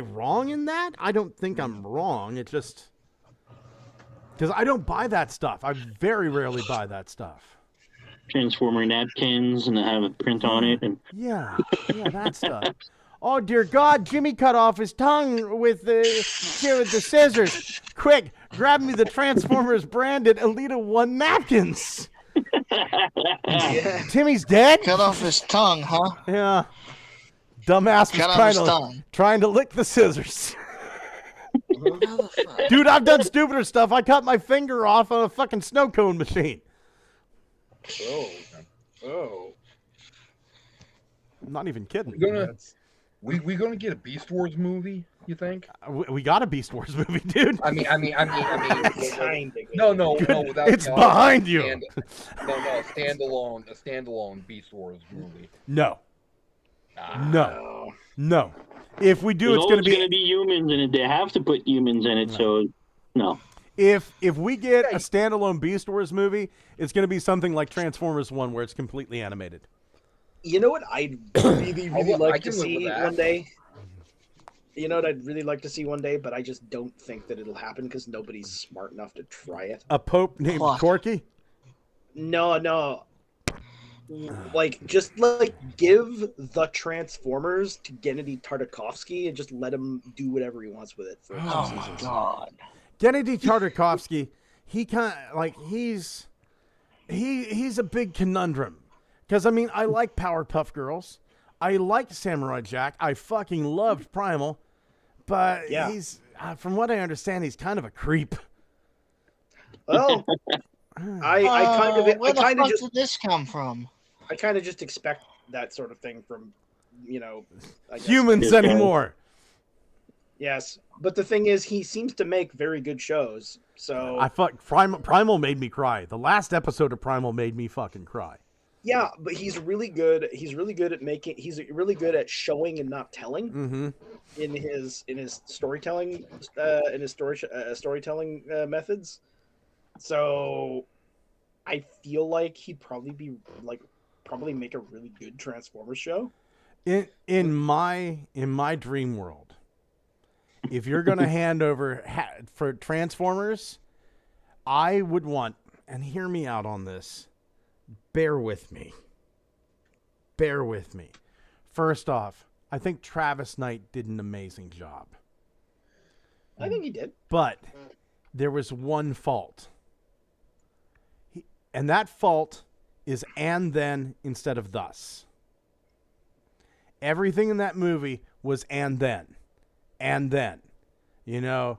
wrong in that? I don't think I'm wrong. It just because I don't buy that stuff. I very rarely buy that stuff. Transformer napkins and have a print on it. And yeah, that stuff. Oh, dear God, Jimmy cut off his tongue with the scissors. Quick, grab me the Transformers branded Alita 1 napkins. Yeah. Timmy's dead? Cut off his tongue, huh? Yeah. Dumbass was trying to lick the scissors. Dude, I've done stupider stuff. I cut my finger off on a fucking snow cone machine. Oh. I'm not even kidding. We gonna get a Beast Wars movie? You think? We got a Beast Wars movie, dude. I mean, no. Without it's behind you. A standalone Beast Wars movie. No. No. If we do, it's going to be humans in it. They have to put humans in it, so no. If we get a standalone Beast Wars movie, it's going to be something like Transformers 1, where it's completely animated. You know what I'd really like to see one day? You know what I'd really like to see one day, but I just don't think that it'll happen because nobody's smart enough to try it. A Pope named Corky? No. Like, just give the Transformers to Gennady Tartakovsky and just let him do whatever he wants with it for seasons. God. Gennady Tartakovsky, he kind of like he's a big conundrum. Because, I mean, I like Powerpuff Girls. I like Samurai Jack. I fucking loved Primal. But he's, from what I understand, he's kind of a creep. Well, where the fuck did this come from? I kind of just expect that sort of thing from, I guess, humans anymore. Yes. But the thing is, he seems to make very good shows. So Primal made me cry. The last episode of Primal made me fucking cry. Yeah, but he's really good. He's really good at showing and not telling in his storytelling storytelling methods. So I feel like he'd probably make a really good Transformers show. In my dream world, if you're gonna hand over for Transformers, I would want, and hear me out on this. Bear with me. First off, I think Travis Knight did an amazing job. I think he did. But there was one fault. And that fault is and then instead of thus. Everything in that movie was and then. And then. Unicron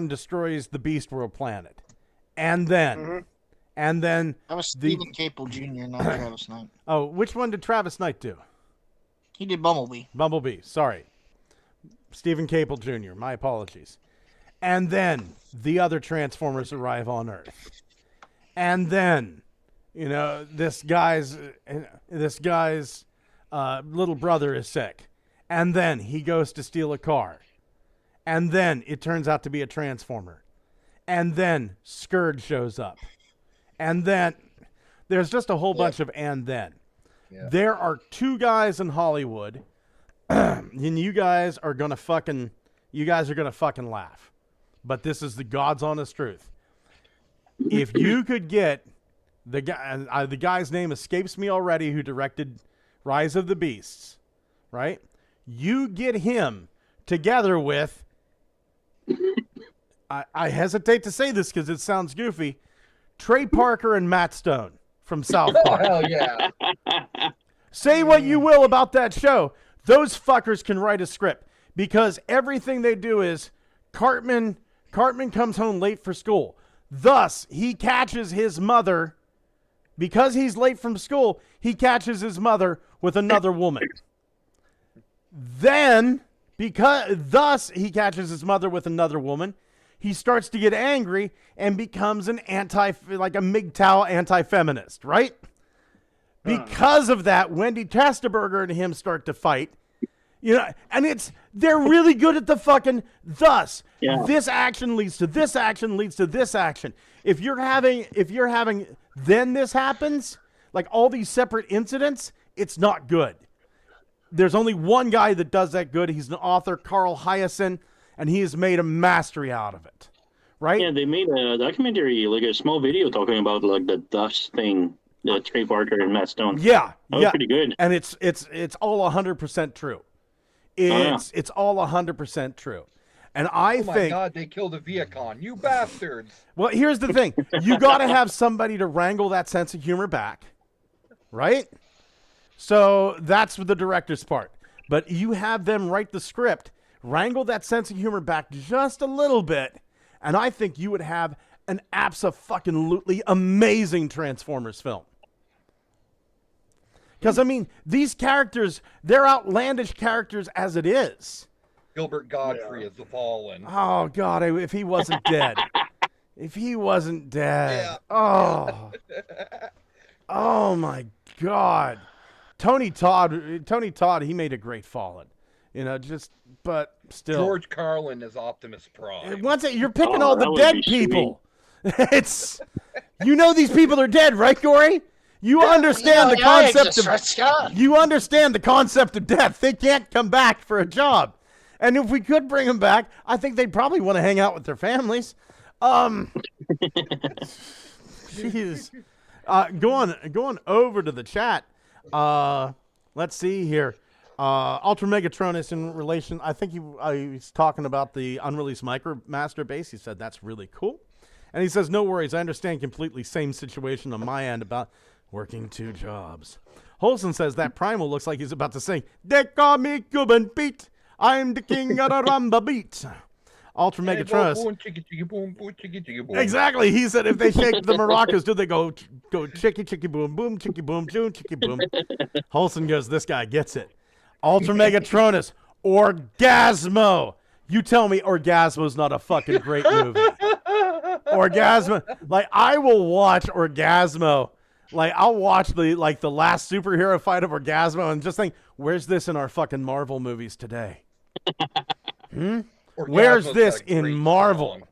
destroys the Beast World planet. And then. And then that was Stephen Capel Jr., not Travis Knight. Oh, which one did Travis Knight do? He did Bumblebee. Bumblebee, sorry. Stephen Capel Jr., my apologies. And then the other Transformers arrive on Earth. And then, this guy's little brother is sick. And then he goes to steal a car. And then it turns out to be a Transformer. And then Scourge shows up. And then there's just a whole bunch of and then. Yeah. There are 2 guys in Hollywood, and you guys are gonna fucking laugh. But this is the God's honest truth. If you could get the guy's name escapes me already, who directed Rise of the Beasts, right? You get him together with, I hesitate to say this because it sounds goofy, Trey Parker and Matt Stone from South Park. Oh, hell yeah. Say what you will about that show. Those fuckers can write a script because everything they do is Cartman comes home late for school. Thus, he catches his mother, because he's late from school, he catches his mother with another woman. Then, thus he catches his mother with another woman, he starts to get angry and becomes an MGTOW anti-feminist, right? Because of that, Wendy Testerberger and him start to fight. You know, and they're really good at the fucking thus. Yeah. This action leads to this action leads to this action. If you're having then this happens, like all these separate incidents, it's not good. There's only one guy that does that good. He's an author, Carl Hyacin, and he has made a mastery out of it. Right? Yeah, they made a documentary, like a small video talking about like the thus thing, the Trey Parker and Matt Stone. Yeah. That was pretty good. And it's all 100% true. It's all 100% true. And I think... Oh my God, they killed a Viacon. You bastards. Well, here's the thing. You got to have somebody to wrangle that sense of humor back. Right? So that's the director's part. But you have them write the script, wrangle that sense of humor back just a little bit, and I think you would have an abso-fucking-lutely amazing Transformers film. Because, I mean, these characters, they're outlandish characters as it is. Gilbert Godfrey is the Fallen. Oh, God, if he wasn't dead. If he wasn't dead. Yeah. Oh, my God. Tony Todd, he made a great Fallen. You know, but still. George Carlin is Optimus Prime. You're picking all the dead people. You know these people are dead, right, Corey? You understand the concept of you understand the concept of death. They can't come back for a job. And if we could bring them back, I think they'd probably want to hang out with their families. Jeez. Going over to the chat. Let's see here. Ultra Megatron is in relation. I think he's talking about the unreleased Micromaster base. He said that's really cool. And he says, no worries. I understand completely same situation on my end about working 2 jobs. Holson says that Primal looks like he's about to sing, they call me Cuban Pete. I'm the king of the rumba beat. Ultra Megatronus. Exactly. He said if they shake the maracas, do they go chicky, chicky, boom, boom, chicky, boom, boom, chicky, boom. Holson goes, this guy gets it. Ultra Megatronus. Orgasmo. You tell me Orgasmo's not a fucking great movie. Orgasmo. Like, I will watch Orgasmo. Like, I'll watch the last superhero fight of Orgasmo and just think, where's this in our fucking Marvel movies today? Where's this in Marvel? Song.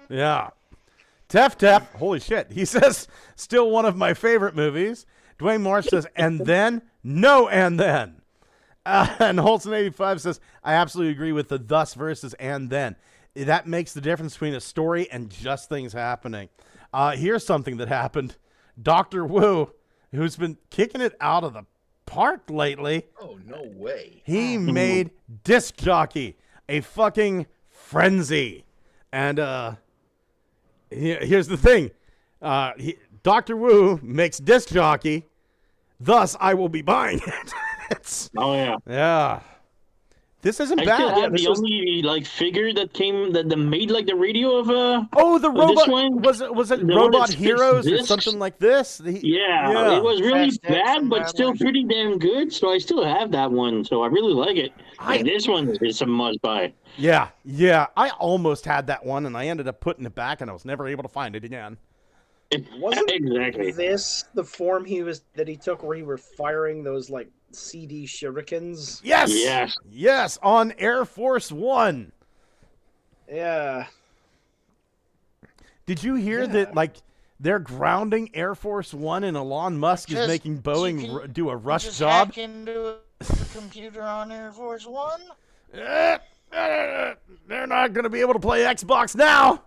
Yeah. Tef, holy shit. He says, still one of my favorite movies. Dwayne Marsh says, and then? No, and then. And Holson85 says, I absolutely agree with the thus versus and then. That makes the difference between a story and just things happening. Here's something that happened. Dr. Wu, who's been kicking it out of the park lately. Oh, no way. He made Disc Jockey a fucking frenzy. And here's the thing. Dr. Wu makes Disc Jockey, thus I will be buying it. Oh, yeah. Yeah. This isn't bad. I still have the only figure that made the radio of the robot one. Was it Robot Heroes or something like this? Yeah, it was really bad, but still pretty damn good. So I still have that one. So I really like it. And this one is a must buy. Yeah. I almost had that one, and I ended up putting it back, and I was never able to find it again. Wasn't exactly this the form that he took where he were firing those CD shurikens? Yes, on Air Force One. Yeah. Did you hear that? Like they're grounding Air Force One, and Elon Musk is making Boeing do a rush job. Hack into the computer on Air Force One. They're not going to be able to play Xbox now.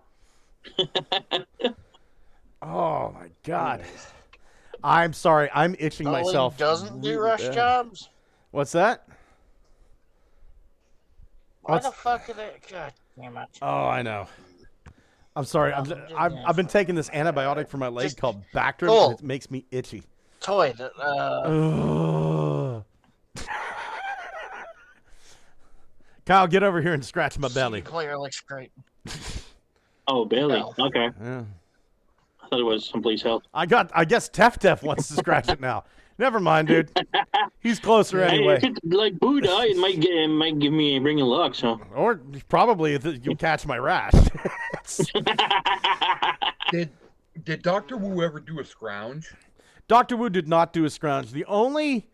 Oh my God! I'm sorry. I'm itching myself. Doesn't do really rush bad. jobs. What's that? Why the fuck are they? God damn it! Oh, I know. I'm sorry. I've been taking this antibiotic for my leg called Bactrim, and it makes me itchy. Toy. Kyle, get over here and scratch my belly. Player looks great. Oh, belly. No. Okay. Yeah. I thought it was someplace else. I guess Tef wants to scratch it now. Never mind, dude. He's closer anyway. Hey, if it's like Buddha, it might give me bring a luck. So. Or probably you'll catch my rash. Did Dr. Wu ever do a scrounge? Dr. Wu did not do a scrounge. The only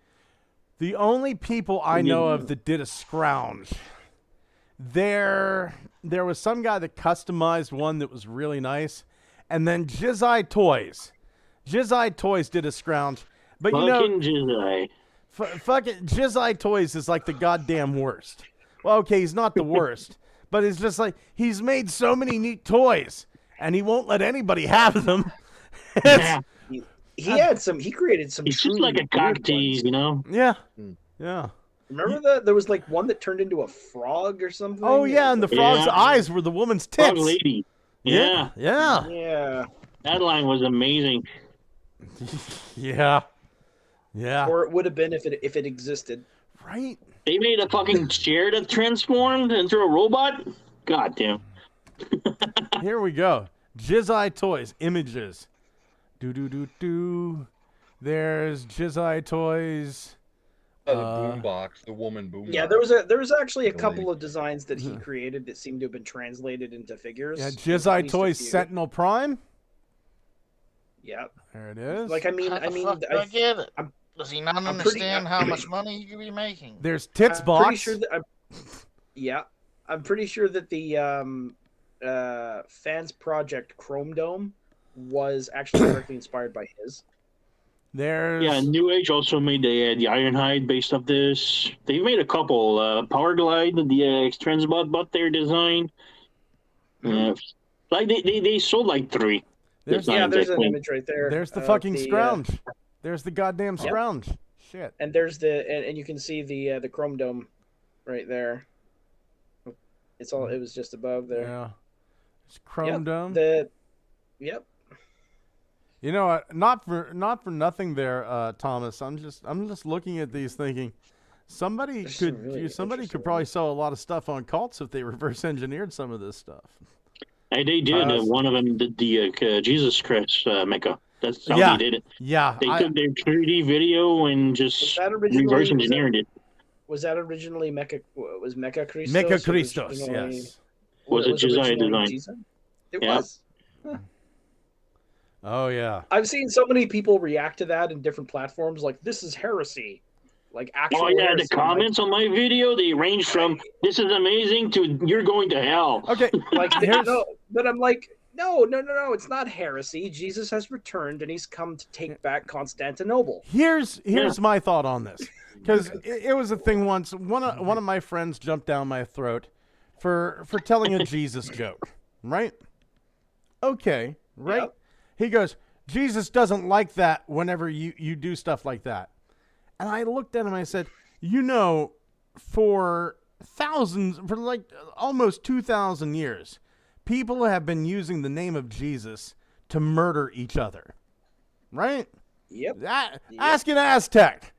people I know of that did a scrounge, there was some guy that customized one that was really nice, and then Jizai Toys did a scrounge. But fucking Jizai. Fucking Jizai Toys is like the goddamn worst. Well, okay, he's not the worst, but it's just like he's made so many neat toys, and he won't let anybody have them. Yeah. He created some. He's just like a cock tease, you know? Yeah. Yeah. Remember there was like one that turned into a frog or something? Oh yeah, and the frog's eyes were the woman's tits. Frog lady. Yeah. Yeah. Yeah. That line was amazing. Yeah. Yeah. Or it would have been if it existed. Right. They made a fucking chair that transformed into a robot. God damn. Here we go. Jizai Toys images. Do. There's Jizai Toys. The boombox, the woman boombox. Yeah, there was actually a couple of designs that he created that seemed to have been translated into figures. Yeah, Jizai Toys Sentinel Prime. Yep. There it is. Like I get it. Does he not understand how much money he could be making? There's Tits Box. Pretty sure that I'm pretty sure that the Fans Project Chrome Dome was actually directly inspired by his. There's New Age also made the Ironhide based off this. They made a couple. Power Glide, the Transbot bought their design. Like they sold like 3. There's an image right there. There's the fucking scrounge. There's the goddamn scrounge. Shit. And there's and you can see the Chrome Dome right there. It was just above there. Yeah. It's Chrome Dome. Yep. You know what? Not for nothing there, Thomas. I'm just looking at these thinking somebody could probably sell a lot of stuff on cults if they reverse engineered some of this stuff. Hey, they did. One of them did the Jesus Christ mecha. That's how they did it. Yeah. They took their 3D video and just reverse engineered it. Was that originally Mecha? Was Mecha Christos? Mecha Christos, yes. Was it Jizai design? It was. Oh yeah. I've seen so many people react to that in different platforms. Like, this is heresy. Like actual. Oh yeah, heresy. the comments on my video, they range from "This is amazing" to "You're going to hell." Okay, like no, but I'm like, no, it's not heresy. Jesus has returned and he's come to take back Constantinople. Here's my thought on this, because it was a thing once. One of my friends jumped down my throat for telling a Jesus joke, right? Okay, right. Yep. He goes, Jesus doesn't like that whenever you do stuff like that. And I looked at him and I said, for like almost 2,000 years, people have been using the name of Jesus to murder each other. Right? Yep. Ask an Aztec.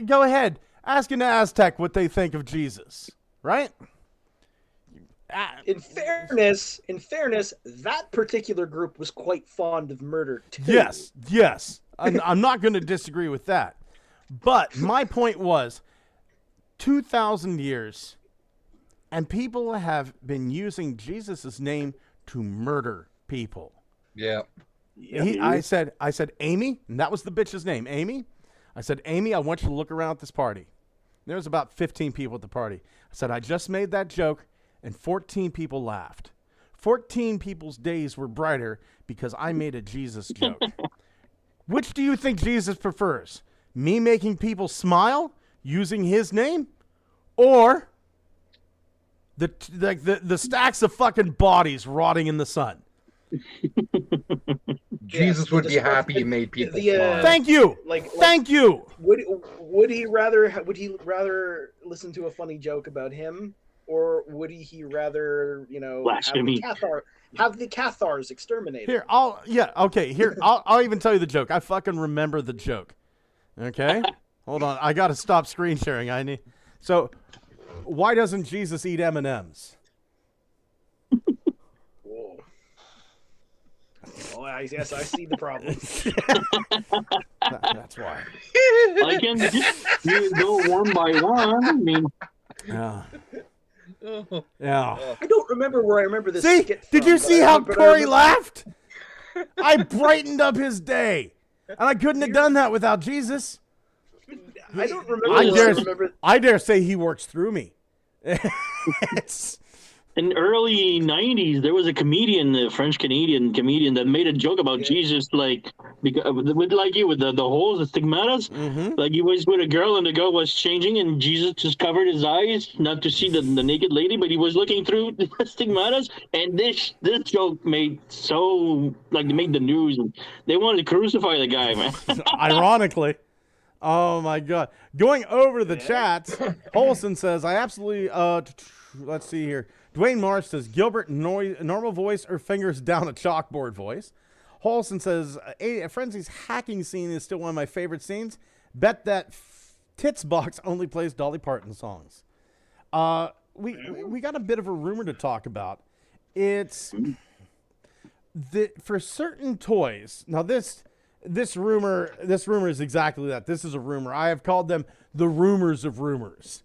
Go ahead. Ask an Aztec what they think of Jesus. Right? In fairness, that particular group was quite fond of murder too. Yes. I'm not going to disagree with that. But my point was 2,000 years, and people have been using Jesus' name to murder people. Yeah. I said, Amy, and that was the bitch's name, Amy. I said, Amy, I want you to look around at this party. There was about 15 people at the party. I said, I just made that joke. and 14 people laughed. 14 people's days were brighter because I made a Jesus joke. Which do you think Jesus prefers? Me making people smile using his name, or the stacks of fucking bodies rotting in the sun? Jesus would be happy you made people smile. Thank you. Thank you. Would he rather listen to a funny joke about him, or would he rather have the Cathars exterminated? Here, I'll even tell you the joke. I fucking remember the joke. Okay, hold on. I got to stop screen sharing. So, why doesn't Jesus eat M&Ms? Oh, I guess I see the problem. That's why. I can you go one by one. I mean, yeah. Yeah. I don't remember where I remember this. See? Skit Did from, you see how Corey laughed? I brightened up his day, and I couldn't have done that without Jesus. I don't remember. I dare say he works through me. In early 90s, there was a comedian, a French-Canadian comedian, that made a joke about Jesus, with the holes, the stigmatas. Mm-hmm. Like he was with a girl, and the girl was changing, and Jesus just covered his eyes not to see the naked lady, but he was looking through the stigmatas. And this joke made made the news, and they wanted to crucify the guy, man. Ironically. Oh my God! Going over the chats, Holson says, "I absolutely." Let's see here. Dwayne Marsh says, "Gilbert normal voice or fingers down a chalkboard voice." Holson says, "Frenzy's hacking scene is still one of my favorite scenes. Bet that Tits Box only plays Dolly Parton songs." We got a bit of a rumor to talk about. It's for certain toys. Now this rumor is exactly that. This is a rumor. I have called them the rumors of rumors.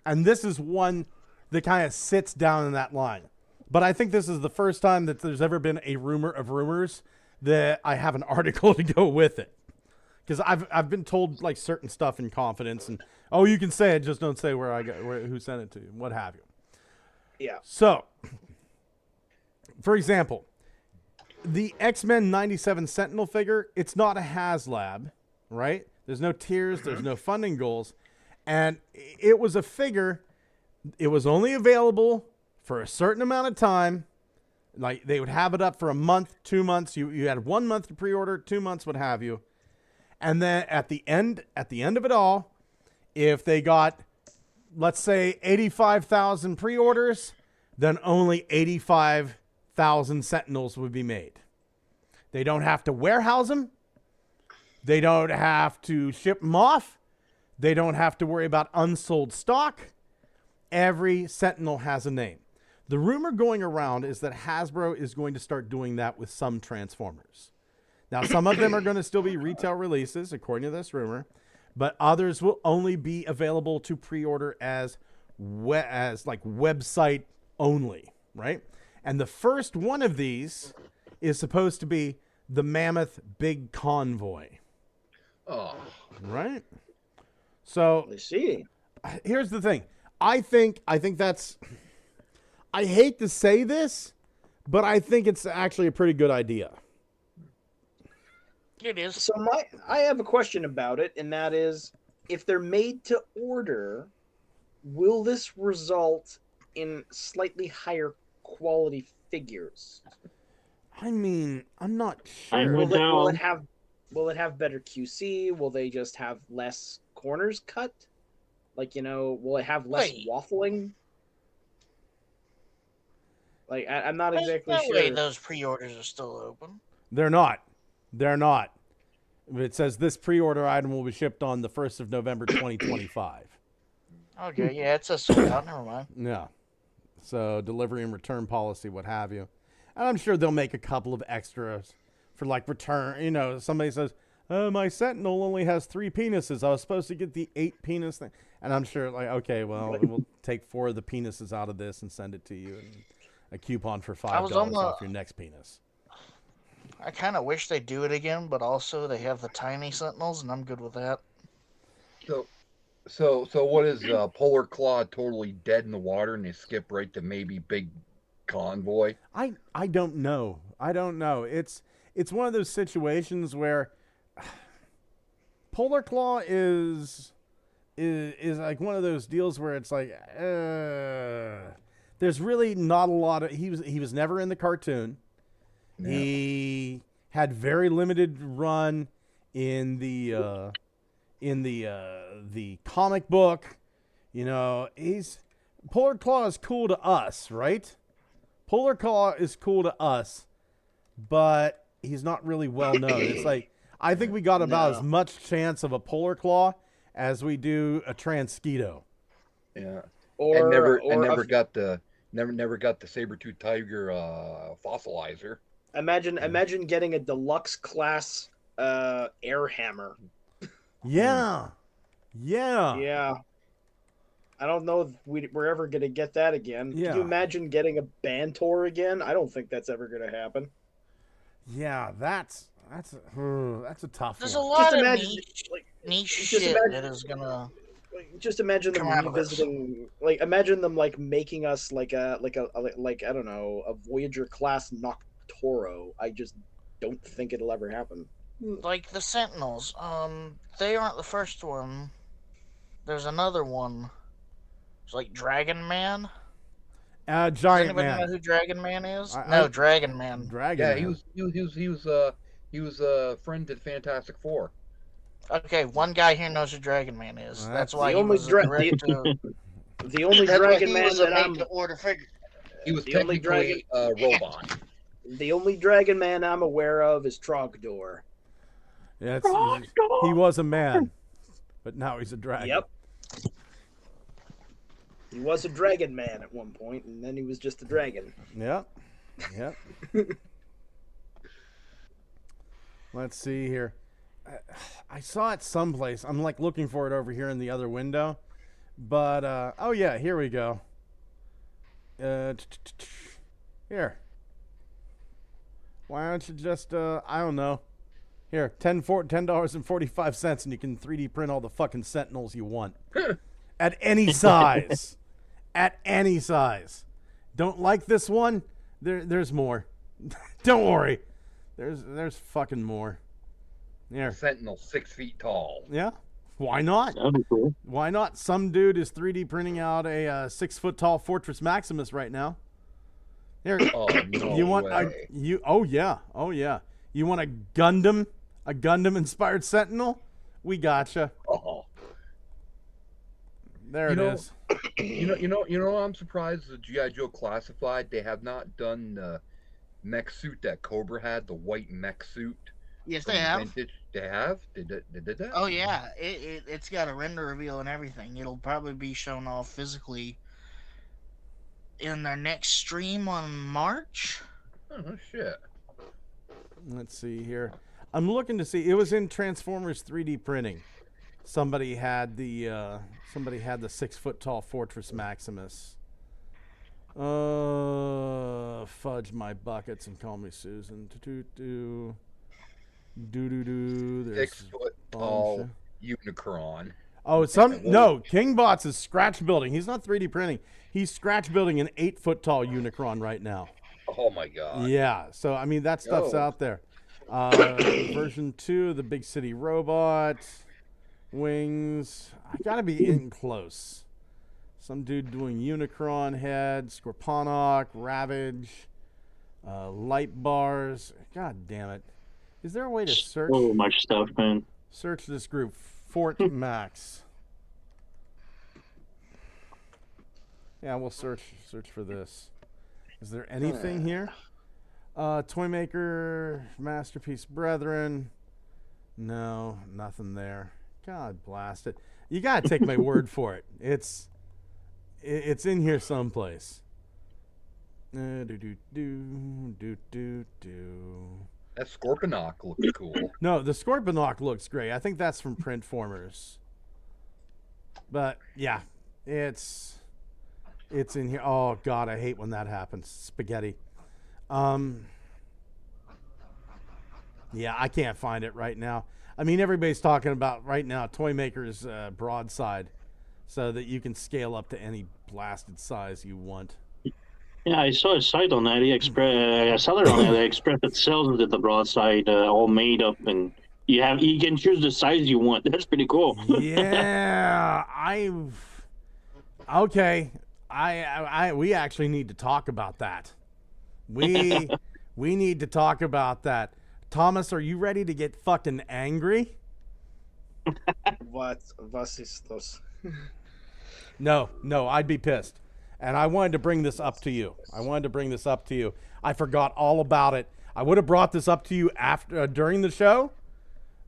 And this is one that kind of sits down in that line. But I think this is the first time that there's ever been a rumor of rumors that I have an article to go with it. Because I've been told like certain stuff in confidence, and you can say it, just don't say who sent it to you, what have you. Yeah. So, for example, the X-Men 97 Sentinel figure, it's not a HasLab, right? There's no tiers, there's no funding goals. And it was a figure, it was only available for a certain amount of time. Like they would have it up for a month, 2 months. You had 1 month to pre-order, 2 months, what have you. And then at the end of it all, if they got, let's say, 85,000 pre-orders, then only 85,000 Sentinels would be made. They don't have to warehouse them. They don't have to ship them off. They don't have to worry about unsold stock. Every Sentinel has a name. The rumor going around is that Hasbro is going to start doing that with some Transformers. Now, some of them are going to still be retail releases, according to this rumor, but others will only be available to pre-order as website only, right? And the first one of these is supposed to be the Mammoth Big Convoy. Oh. Right? So, let's see. Here's the thing. I think that's, I hate to say this, but I think it's actually a pretty good idea. It is. So I have a question about it, and that is, if they're made to order, will this result in slightly higher quality figures? I mean, I'm not sure. Will it have better QC? Will they just have less corners cut? Like, will it have less waffling? Like, I'm not exactly sure. Way those pre-orders are still open. They're not. It says this pre-order item will be shipped on the 1st of November, 2025. Okay, yeah, it says sold out. Never mind. Yeah. So delivery and return policy, what have you. And I'm sure they'll make a couple of extras for like return. Somebody says, my Sentinel only has 3 penises. I was supposed to get the 8 penis thing. And I'm sure okay, well, we'll take 4 of the penises out of this and send it to you. And a coupon for $5 off your next penis. I kind of wish they'd do it again, but also they have the tiny Sentinels, and I'm good with that. So what is Polar Claw totally dead in the water, and they skip right to maybe Big Convoy? I don't know. I don't know. It's one of those situations where Polar Claw is like one of those deals where it's like there's really not a lot of he was never in the cartoon. Yeah. He had very limited run in the comic book. You know, Polar Claw is cool to us, right? Polar Claw is cool to us, but he's not really well known. It's like I think we got about as much chance of a Polar Claw as we do a Transketo. Yeah. Or never got the saber-tooth tiger fossilizer. Imagine getting a deluxe class air hammer. Yeah. I don't know if we're ever going to get that again. Yeah. Can you imagine getting a Bantor again? I don't think that's ever going to happen. Yeah, that's a tough There's one. a lot Just of imagine, niche shit that is gonna. Just imagine them revisiting, imagine them making us like I don't know, a Voyager class Noctoro. I just don't think it'll ever happen. Like the Sentinels, they aren't the first one. There's another one. It's like Dragon Man. Giant Does anybody Man. know who Dragon Man is? Dragon Man. Man. He was a friend to the Fantastic Four. Okay, one guy here knows who Dragon Man is. That's why the only Dragon Man that I'm. He was technically a robot. The only Dragon Man I'm aware of is Trogdor. Yeah, he was a man, but now he's a dragon. Yep. He was a dragon man at one point, and then he was just a dragon. Yep. Let's see here. I saw it someplace. I'm looking for it over here in the other window. But, oh yeah, here we go. Here. Why don't you just, I don't know. Here, $10.45, and you can 3D print all the fucking Sentinels you want. At any size. At any size. Don't like this one? There's more. Don't worry. There's fucking more. There. Sentinel 6 feet tall. Yeah. Why not? That'd be cool. Why not? Some dude is 3D printing out a 6 foot tall Fortress Maximus right now. Here. Oh, no you want way. Oh yeah. You want a Gundam inspired Sentinel? We gotcha. Oh. There it is. You know. I'm surprised the GI Joe Classified, they have not done the mech suit that Cobra had, the white mech suit. Yes, they have. Vintage. They have. They did that. Oh yeah, it's got a render reveal and everything. It'll probably be shown off physically in their next stream on March. Oh shit. Let's see here. I'm looking to see. It was in Transformers 3D printing. Somebody had the 6 foot tall Fortress Maximus. Fudge my buckets and call me Susan. Do. There's 6 foot tall Unicron. Oh, Kingbot's is scratch building. He's not 3D printing. He's scratch building an 8 foot tall Unicron right now. Oh my god. Yeah. So I mean that stuff's out there. Version 2, the Big City Robot. Wings. I gotta be in close. Some dude doing Unicron head, Scorponok, Ravage, light bars. God damn it. Is there a way to search? So much stuff, man. Search this group. Fort Max. Yeah, we'll search for this. Is there anything here? Toymaker, Masterpiece Brethren. No, nothing there. God blast it. You gotta take my word for it. It's in here someplace. That Scorponok looks cool. No, the Scorponok looks great. I think that's from Printformers. But yeah, it's in here. Oh god, I hate when that happens. Spaghetti. Yeah, I can't find it right now. I mean, everybody's talking about right now Toymaker's Broadside. so that you can scale up to any blasted size you want. Yeah, I saw a site on AliExpress, a seller on AliExpress that sells the broadside all made up, and you can choose the size you want. That's pretty cool. Yeah, okay. We actually need to talk about that. We need to talk about that. Thomas, are you ready to get fucking angry? What? Was ist das? No, I'd be pissed. And I wanted to bring this up to you. I forgot all about it. I would have brought this up to you during the show,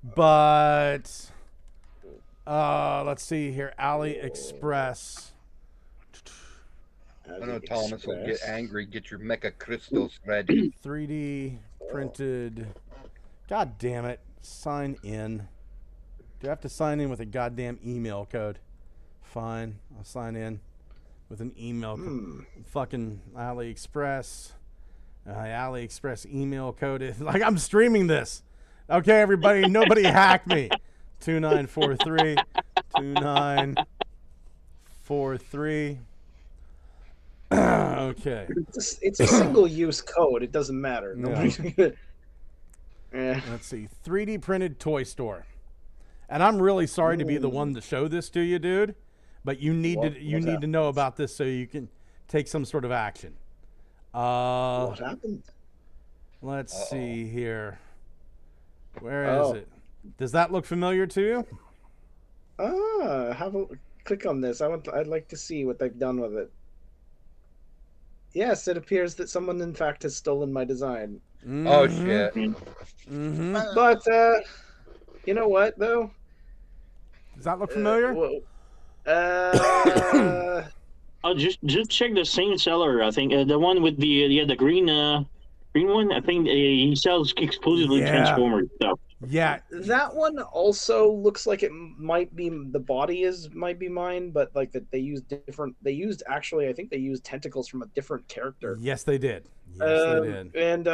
but let's see here. AliExpress. I know Thomas will get angry. Get your Mecha Crystals ready. 3D printed. God damn it. Sign in. Do I have to sign in with a goddamn email code? Fine. I'll sign in with an email code. Fucking AliExpress. AliExpress email code is like I'm streaming this. Okay, everybody. Nobody hack me. 2943. 2943. Okay. It's a single-use code. It doesn't matter. Nobody's gonna... Let's see. 3D printed toy store. And I'm really sorry to be the one to show this to you, dude. But you need to know about this so you can take some sort of action. What happened? Let's see here. Where is it? Does that look familiar to you? Have a click on this. I'd like to see what they've done with it. Yes, it appears that someone, in fact, has stolen my design. Oh, shit. But, you know what, though? Does that look familiar? Just check the same seller. I think the one with the green one. I think he sells exclusively Transformers stuff. Yeah, that one also looks like it might be the body might be mine, but like that they used different. They used actually, I think they used tentacles from a different character. Yes, they did. Yes, they did. And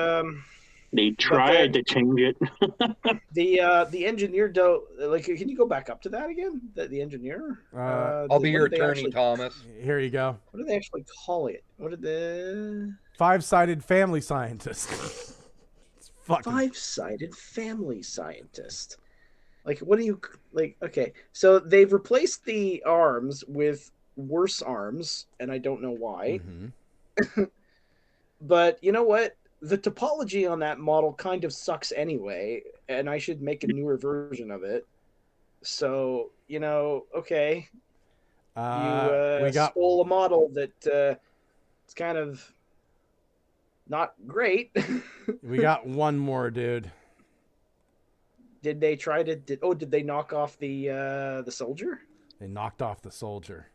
they tried to change it. the engineer like, can you go back up to that again? The engineer. I'll be your attorney, Thomas. Here you go. What do they actually call it? What did the five-sided family scientist? Five-sided family scientist. Like, what do you like? Okay, so they've replaced the arms with worse arms, and I don't know why. But you know what? The topology on that model kind of sucks anyway, and I should make a newer version of it. So, you know, okay. You stole a model that it's kind of not great. We got one more, dude. Did they try to? Did they knock off the soldier? They knocked off the soldier.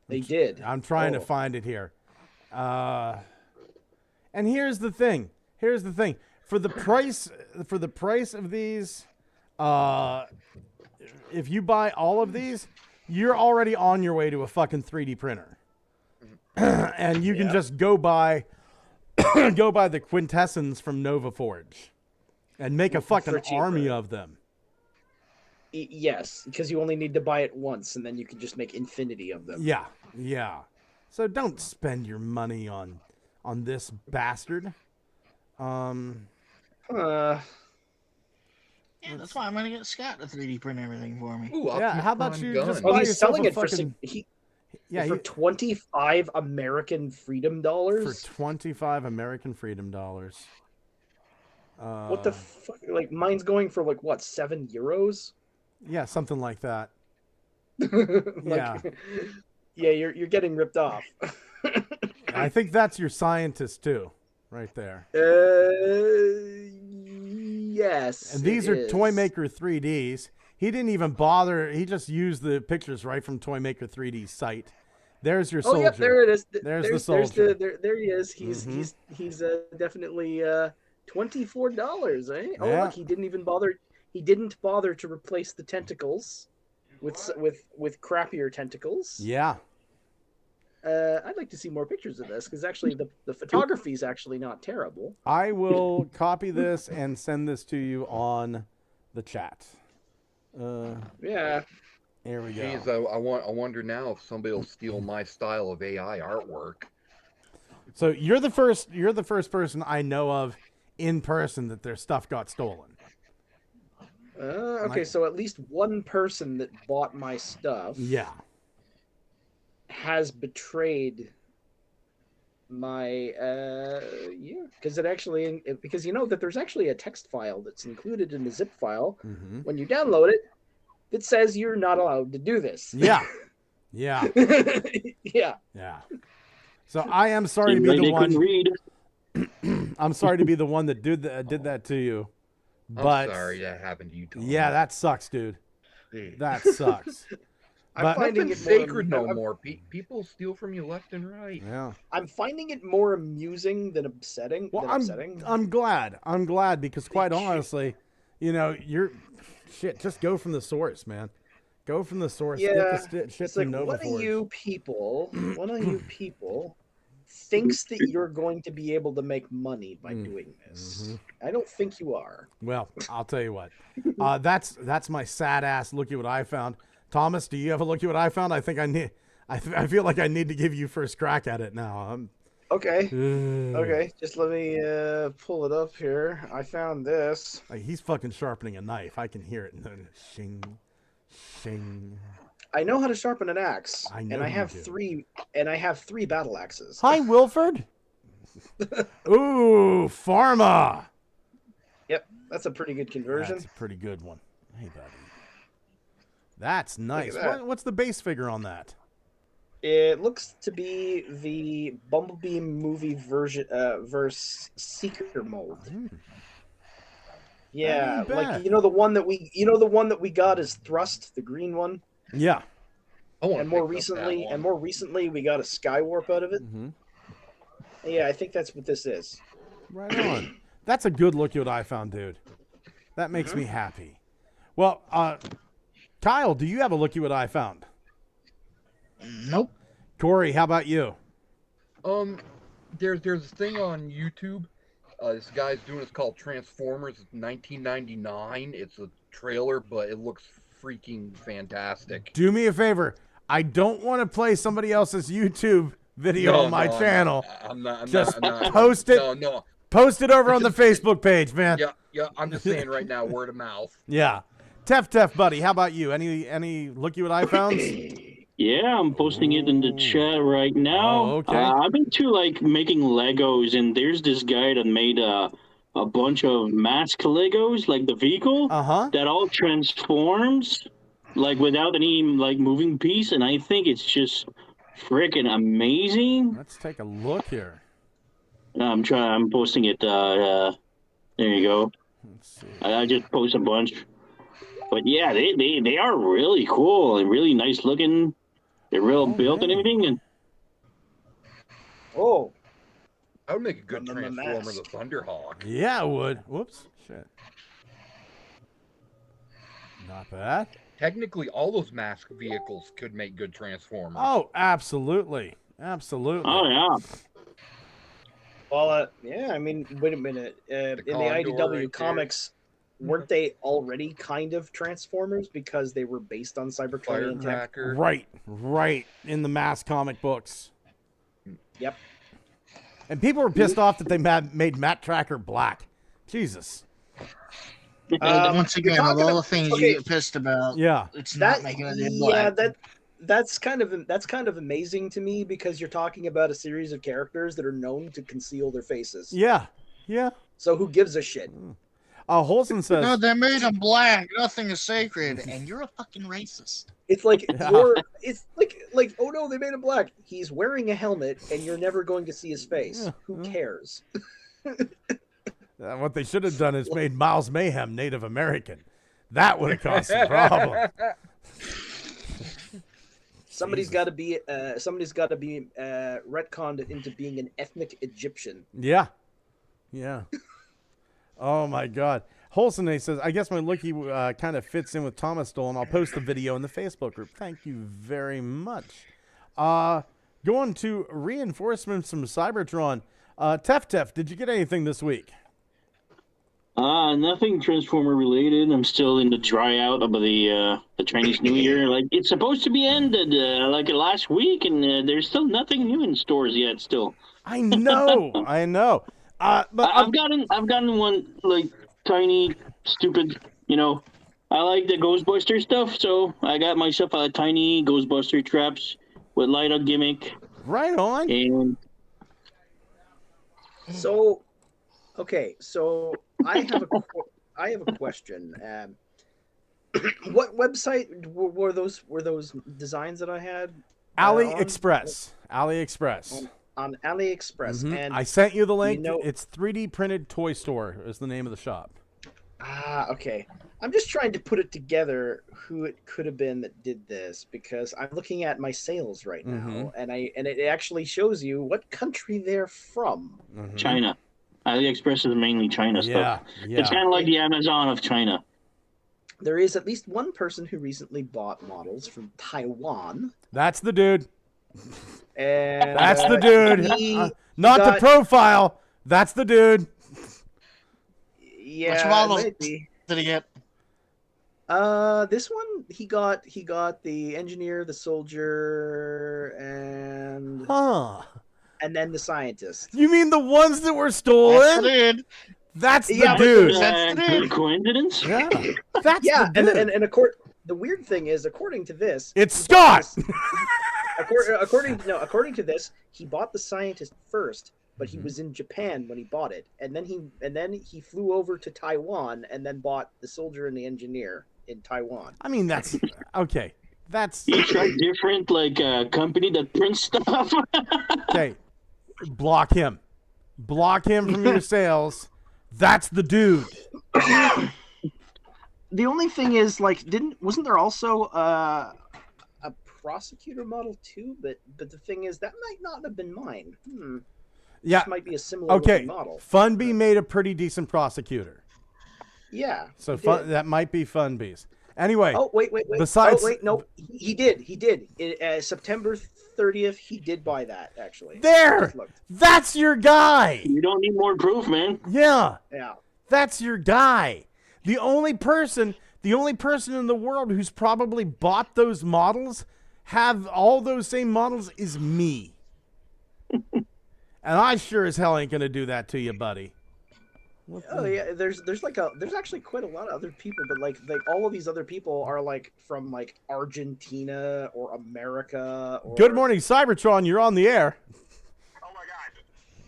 They did. I'm trying to find it here. And here's the thing. For the price of these, if you buy all of these, you're already on your way to a fucking 3D printer. And you can just go buy the quintessence from Nova Forge and make a fucking army of them. Yes, because you only need to buy it once, and then you can just make infinity of them. Yeah. So don't spend your money on this bastard. Yeah, that's why I'm gonna get Scott to 3D print everything for me. Ooh, how about you just buy buy he's yourself selling a it fucking... for 25 American freedom dollars. For 25 American freedom dollars. What the fuck? Like, mine's going for like what, €7? Yeah, something like that. Yeah, you're getting ripped off. I think that's your scientist too, right there. Yes. And these are Toy Maker 3Ds. He didn't even bother. He just used the pictures right from Toy Maker 3D's site. There's your soldier. Oh, yep, there it is. There's the soldier. There he is. He's definitely $24, eh? Oh, look, he didn't even bother. He didn't bother to replace the tentacles with crappier tentacles. Yeah. I'd like to see more pictures of this, because actually the photography is actually not terrible. I will copy this and send this to you on the chat. Yeah. Here we go. Jeez, I wonder now if somebody will steal my style of AI artwork. So you're the first person I know of in person that their stuff got stolen. Okay, so at least one person that bought my stuff, has betrayed my because because you know that there's actually a text file that's included in the zip file when you download it that says you're not allowed to do this. Yeah. So I am sorry to be the one. I'm sorry to be the one that did that to you. But I'm sorry that happened to you, Tom. Yeah, that sucks, dude. That sucks. I'm finding it sacred no more. People steal from you left and right. Yeah. I'm finding it more amusing than upsetting. Well, I'm glad because quite honestly, you know, just go from the source, man. Go from the source. Yeah. Get the shit It's to like, Nova one of Forge. you people thinks that you're going to be able to make money by doing this. I don't think you are. Well, I'll tell you what. That's my sad ass. Look at what I found. Thomas, do you have a look at what I found? I think I feel like I need to give you first crack at it now. Okay. Okay. Just let me pull it up here. I found this. Like, he's fucking sharpening a knife. I can hear it. Shing, shing. I know how to sharpen an axe, I have three battle axes. Hi, Wilford. Ooh, pharma. Yep, that's a pretty good conversion. That's a pretty good one. Hey, buddy. That's nice. That. What's the base figure on that? It looks to be the Bumblebee movie version verse Seeker mold. Yeah, like the one that we got is Thrust, the green one. Yeah. And more recently we got a Skywarp out of it. Yeah, I think that's what this is. Right on. That's a good look at what I found, dude. That makes me happy. Well, Kyle, do you have a look at what I found? Nope. Corey, how about you? There's this thing on YouTube. This guy's doing it's called Transformers. It's 1999. It's a trailer, but it looks freaking fantastic. Do me a favor. I don't want to play somebody else's YouTube video on my channel. I'm not. Post it. No. Post it over on the Facebook page, man. Yeah. I'm just saying right now, word of mouth. Yeah. Tef, buddy, how about you? Any look at what I found? Yeah, I'm posting it in the chat right now. Oh, okay. I'm into like making Legos, and there's this guy that made a bunch of mask Legos, like the vehicle, that all transforms, like without any like moving piece, and I think it's just freaking amazing. Let's take a look here. I'm posting it. There you go. Let's see. I just post a bunch. But yeah, they are really cool and really nice looking. They're real built and everything. And I would make a good Transformer, the Thunderhawk. Yeah, I would. Whoops, shit. Not bad. Technically, all those mask vehicles could make good Transformers. Oh, absolutely. Oh yeah. Well, yeah. I mean, wait a minute. In the IDW comics, weren't they already kind of Transformers because they were based on Cybertronian tech? Right. In the mass comic books. Yep. And people were pissed off that they made Matt Tracker black. Jesus. Once again, of all the things you get pissed about, it's not making it black. Yeah, that's kind of amazing to me because you're talking about a series of characters that are known to conceal their faces. Yeah. So who gives a shit? Holson says, no, they made him black. Nothing is sacred, and you're a fucking racist. It's like it's like oh no, they made him black. He's wearing a helmet, and you're never going to see his face. Who cares? What they should have done is made Miles Mayhem Native American. That would have caused some problem. Somebody's got to be retconned into being an ethnic Egyptian. Yeah. Oh my God. Holson says, I guess my lookie kind of fits in with Thomas Stolen. I'll post the video in the Facebook group. Thank you very much. Going to reinforcements from Cybertron. Tef, did you get anything this week? Nothing Transformer related. I'm still in the dry out of the Chinese New Year. Like it's supposed to be ended like last week, and there's still nothing new in stores yet. Still, I know, I know. But I've gotten one like tiny, stupid. I like the Ghostbuster stuff, so I got myself a tiny Ghostbuster traps with light up gimmick. Right on. And so, okay, so I have a question. What website were those designs that I had? AliExpress. AliExpress. On AliExpress. Mhm. And I sent you the link. you know- It's 3D printed toy store is the name of the shop. Okay. I'm just trying to put it together who it could have been that did this, because I'm looking at my sales right now, and it actually shows you what country they're from. China. AliExpress is mainly China stuff. Yeah. It's kind of like the Amazon of China. There is at least one person who recently bought models from Taiwan. That's the dude. And That's the dude. Not the profile. That's the dude. Yeah, Which it models might be. did he get? This one he got the engineer, the soldier, and then the scientist. You mean the ones that were stolen? That's the dude. Good coincidence. Yeah. That's yeah, the dude. and the weird thing is, according to this, It's Scott. According to this, he bought the scientist first, but he was in Japan when he bought it, and then he flew over to Taiwan and then bought the soldier and the engineer in Taiwan. I mean, that's okay. That's each a different company that prints stuff. Okay, block him from your sales. That's the dude. The only thing is, wasn't there also a prosecutor model too? But the thing is, that might not have been mine. Yeah, this might be a similar looking model. Funbee made a pretty decent prosecutor. Yeah. So that might be Funbee's. Anyway. Oh wait. Besides, no, he did. September 30th, he did buy that actually. There. That's your guy. You don't need more proof, man. Yeah. Yeah. That's your guy. The only person in the world who's probably bought those models, have all those same models, is me. And I sure as hell ain't gonna do that to you, buddy. Oh yeah, there's actually quite a lot of other people, but like all of these other people are from Argentina or America. Or... Good morning, Cybertron. You're on the air. Oh my god.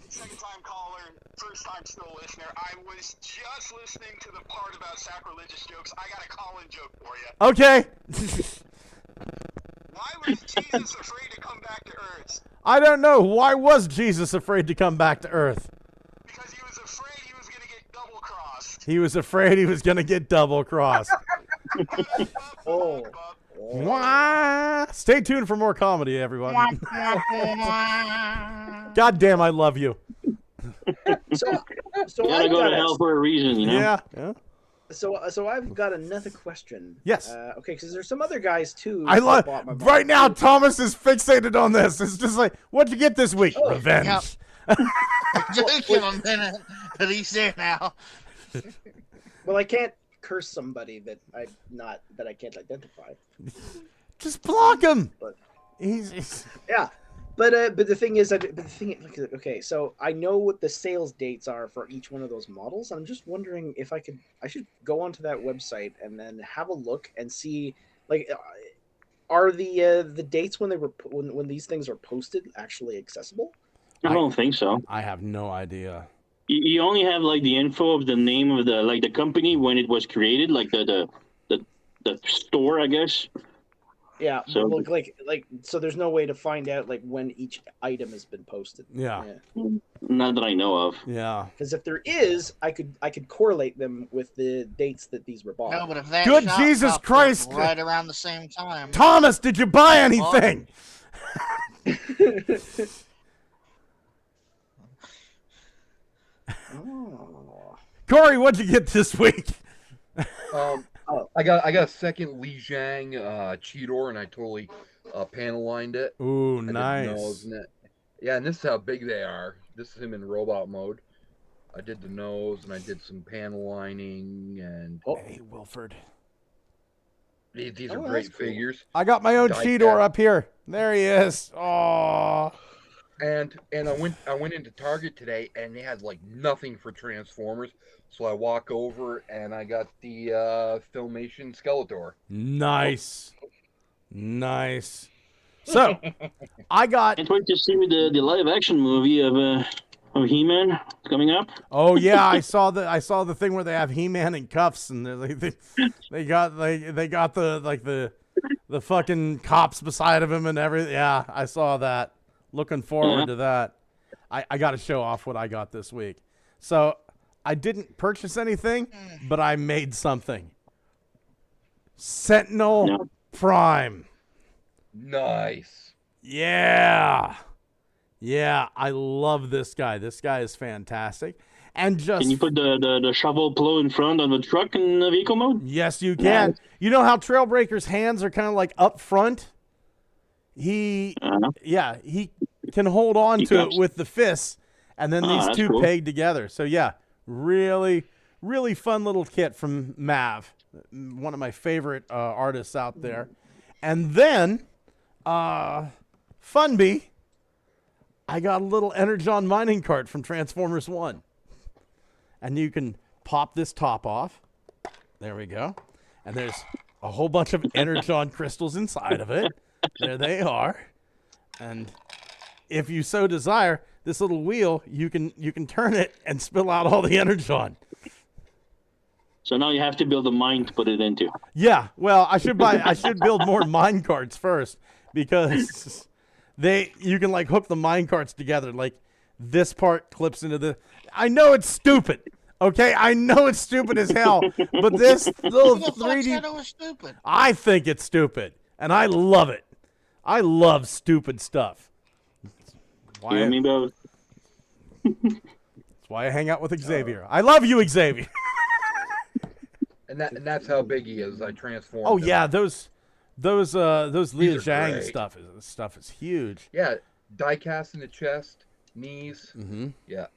Second time caller, first time still listener. I was just listening to the part about sacrilegious jokes. I got a call-in joke for you. Okay. Why was Jesus afraid to come back to Earth? I don't know. Why was Jesus afraid to come back to Earth? Because he was afraid he was going to get double-crossed. He was afraid he was going to get double-crossed. Oh. Wah. Stay tuned for more comedy, everyone. God damn, I love you. So you gotta go to hell for a reason, you know? Yeah. So I've got another question. Yes. Okay, because there's some other guys too. I love right now. Thomas is fixated on this. It's just like, what'd you get this week? Revenge. Yep. Just give him a minute, but he's there now. Well, I can't curse somebody that I can't identify. Just block him. But he's yeah. But the thing is, okay, so I know what the sales dates are for each one of those models. I'm just wondering if I should go onto that website and then have a look and see, are the dates when these things are posted actually accessible? I don't think so. I have no idea. You only have the info of the name of the company when it was created, the store, I guess. Yeah, so so there's no way to find out when each item has been posted. Yeah. Not that I know of. Yeah. Because if there is, I could correlate them with the dates that these were bought. No, but if that Good shop Jesus popped up Christ! right around the same time. Thomas, did you buy anything? Oh. Corey, what'd you get this week? I got a second Li Jiang Cheetor, and I totally panel lined it. Ooh, nice. Know, isn't it? Yeah, and this is how big they are. This is him in robot mode. I did the nose, and I did some panel lining, and Hey, Wilford. these are great figures. I got my own Cheetor up here. There he is. Oh. And I went into Target today, and they had like nothing for Transformers. So I walk over, and I got the Filmation Skeletor. Nice. Nice. So, I got... Can't wait to see the live-action movie of He-Man coming up. Oh yeah, I saw the thing where they have He-Man in cuffs, and they got the fucking cops beside of him and everything. Yeah, I saw that. Looking forward to that. I got to show off what I got this week. So I didn't purchase anything, but I made something. Sentinel Prime. Nice. Yeah. Yeah, I love this guy. This guy is fantastic. And just can you put the shovel plow in front of the truck in the vehicle mode? Yes, you can. Nice. You know how Trailbreaker's hands are kind of like up front? He can hold on to it with the fists, and then these two peg together. So yeah, really, really fun little kit from Mav, one of my favorite artists out there. And then, Funby, I got a little Energon mining cart from Transformers 1. And you can pop this top off. There we go. And there's a whole bunch of Energon crystals inside of it. There they are. And if you so desire, this little wheel, you can turn it and spill out all the Energon. So now you have to build a mine to put it into. Yeah, well, I should build more mine carts first, because you can like hook the mine carts together. Like this part clips into the. I know it's stupid. Okay, I know it's stupid as hell, but this little 3D. Was stupid. I think it's stupid, and I love it. I love stupid stuff. That's why I hang out with Xavier. I love you, Xavier. And that's how big he is. I transformed. Oh him. yeah, those Leah Zhang stuff is huge. Yeah, die cast in the chest, knees. Mm-hmm. Yeah.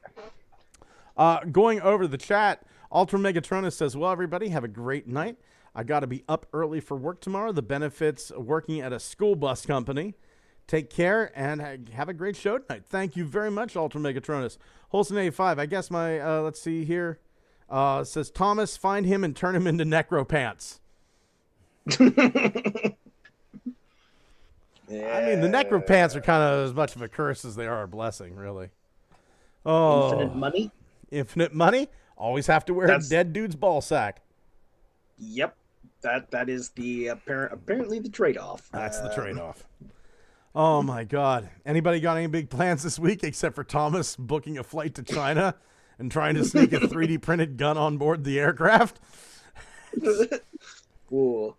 Going over the chat, Ultra Megatronus says, "Well, everybody, have a great night. I got to be up early for work tomorrow. The benefits of working at a school bus company. Take care and have a great show tonight." Thank you very much, Ultra Megatronus. Holson 85. I guess my let's see here. Says Thomas, find him and turn him into Necro Pants. Yeah. I mean, the Necro Pants are kind of as much of a curse as they are a blessing, really. Oh, infinite money. Infinite money. Always have to wear a dead dude's ball sack. Yep, that is the apparently the trade-off. That's the trade-off. Oh my God! Anybody got any big plans this week except for Thomas booking a flight to China and trying to sneak a 3D printed gun on board the aircraft? Cool.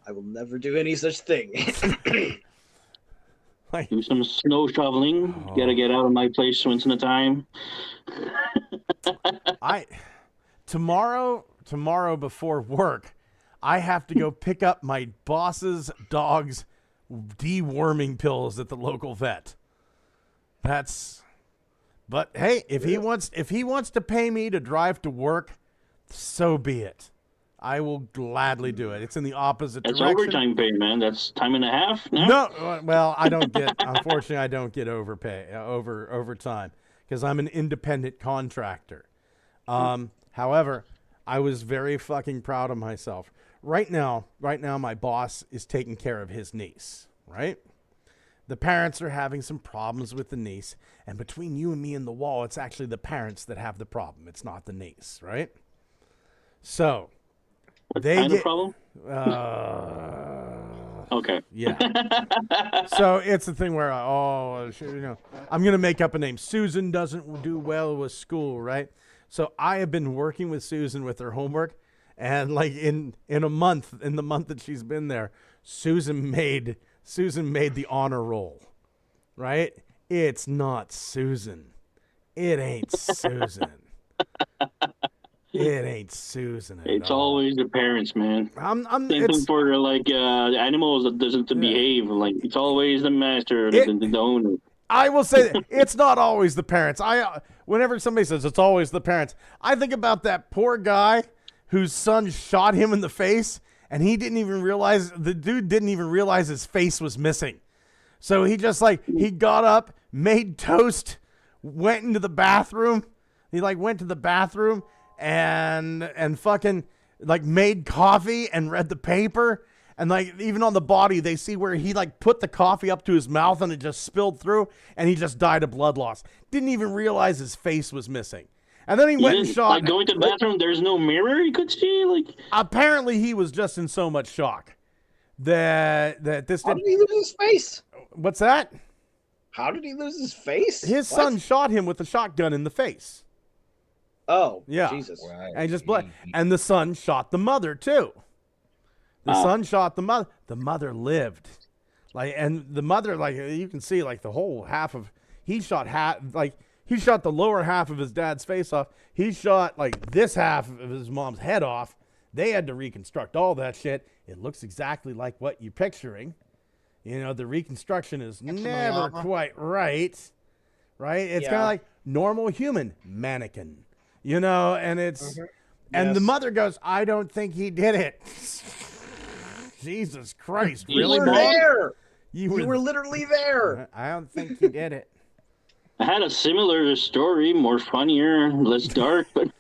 I will never do any such thing. Do some snow shoveling. Gotta get out of my place once in a time. Tomorrow before work, I have to go pick up my boss's dog's deworming pills at the local vet. But hey, if he wants to pay me to drive to work, so be it. I will gladly do it. It's in the opposite direction. That's overtime pay, man. That's time and a half. No, well, unfortunately, I don't get overtime because I'm an independent contractor. However, I was very fucking proud of myself. Right now, my boss is taking care of his niece, right? The parents are having some problems with the niece, and between you and me and the wall, it's actually the parents that have the problem. It's not the niece, right? So, problem? Okay. Yeah. So it's the thing where, I'm going to make up a name. Susan doesn't do well with school, right? So I have been working with Susan with her homework, and like in the month that she's been there, Susan made the honor roll, right? It's not Susan. It ain't Susan. It ain't Susan. It's always the parents, man. Same thing for the animals that doesn't behave. Like it's always the master, the owner. I will say it's not always the parents. Whenever somebody says it's always the parents, I think about that poor guy whose son shot him in the face, and the dude didn't even realize his face was missing. So he just he got up, made toast, went into the bathroom. He went to the bathroom and fucking made coffee and read the paper. And even on the body, they see where he put the coffee up to his mouth and it just spilled through, and he just died of blood loss. Didn't even realize his face was missing. And then he went and shot. Going to the bathroom, there's no mirror you could see. Apparently, he was just in so much shock that this. How did he lose his face? What's that? How did he lose his face? His son shot him with a shotgun in the face. Oh, yeah, Jesus! And he just and the son shot the mother too. The son shot the mother. The mother lived, and the mother, you can see, the whole half of he shot he shot the lower half of his dad's face off. He shot this half of his mom's head off. They had to reconstruct all that shit. It looks exactly like what you're picturing. The reconstruction is never quite right? It's kind of like normal human mannequin, and it's and the mother goes, "I don't think he did it." Jesus Christ, really? You were there. You were literally there. I don't think he did it. I had a similar story, more funnier, less dark, but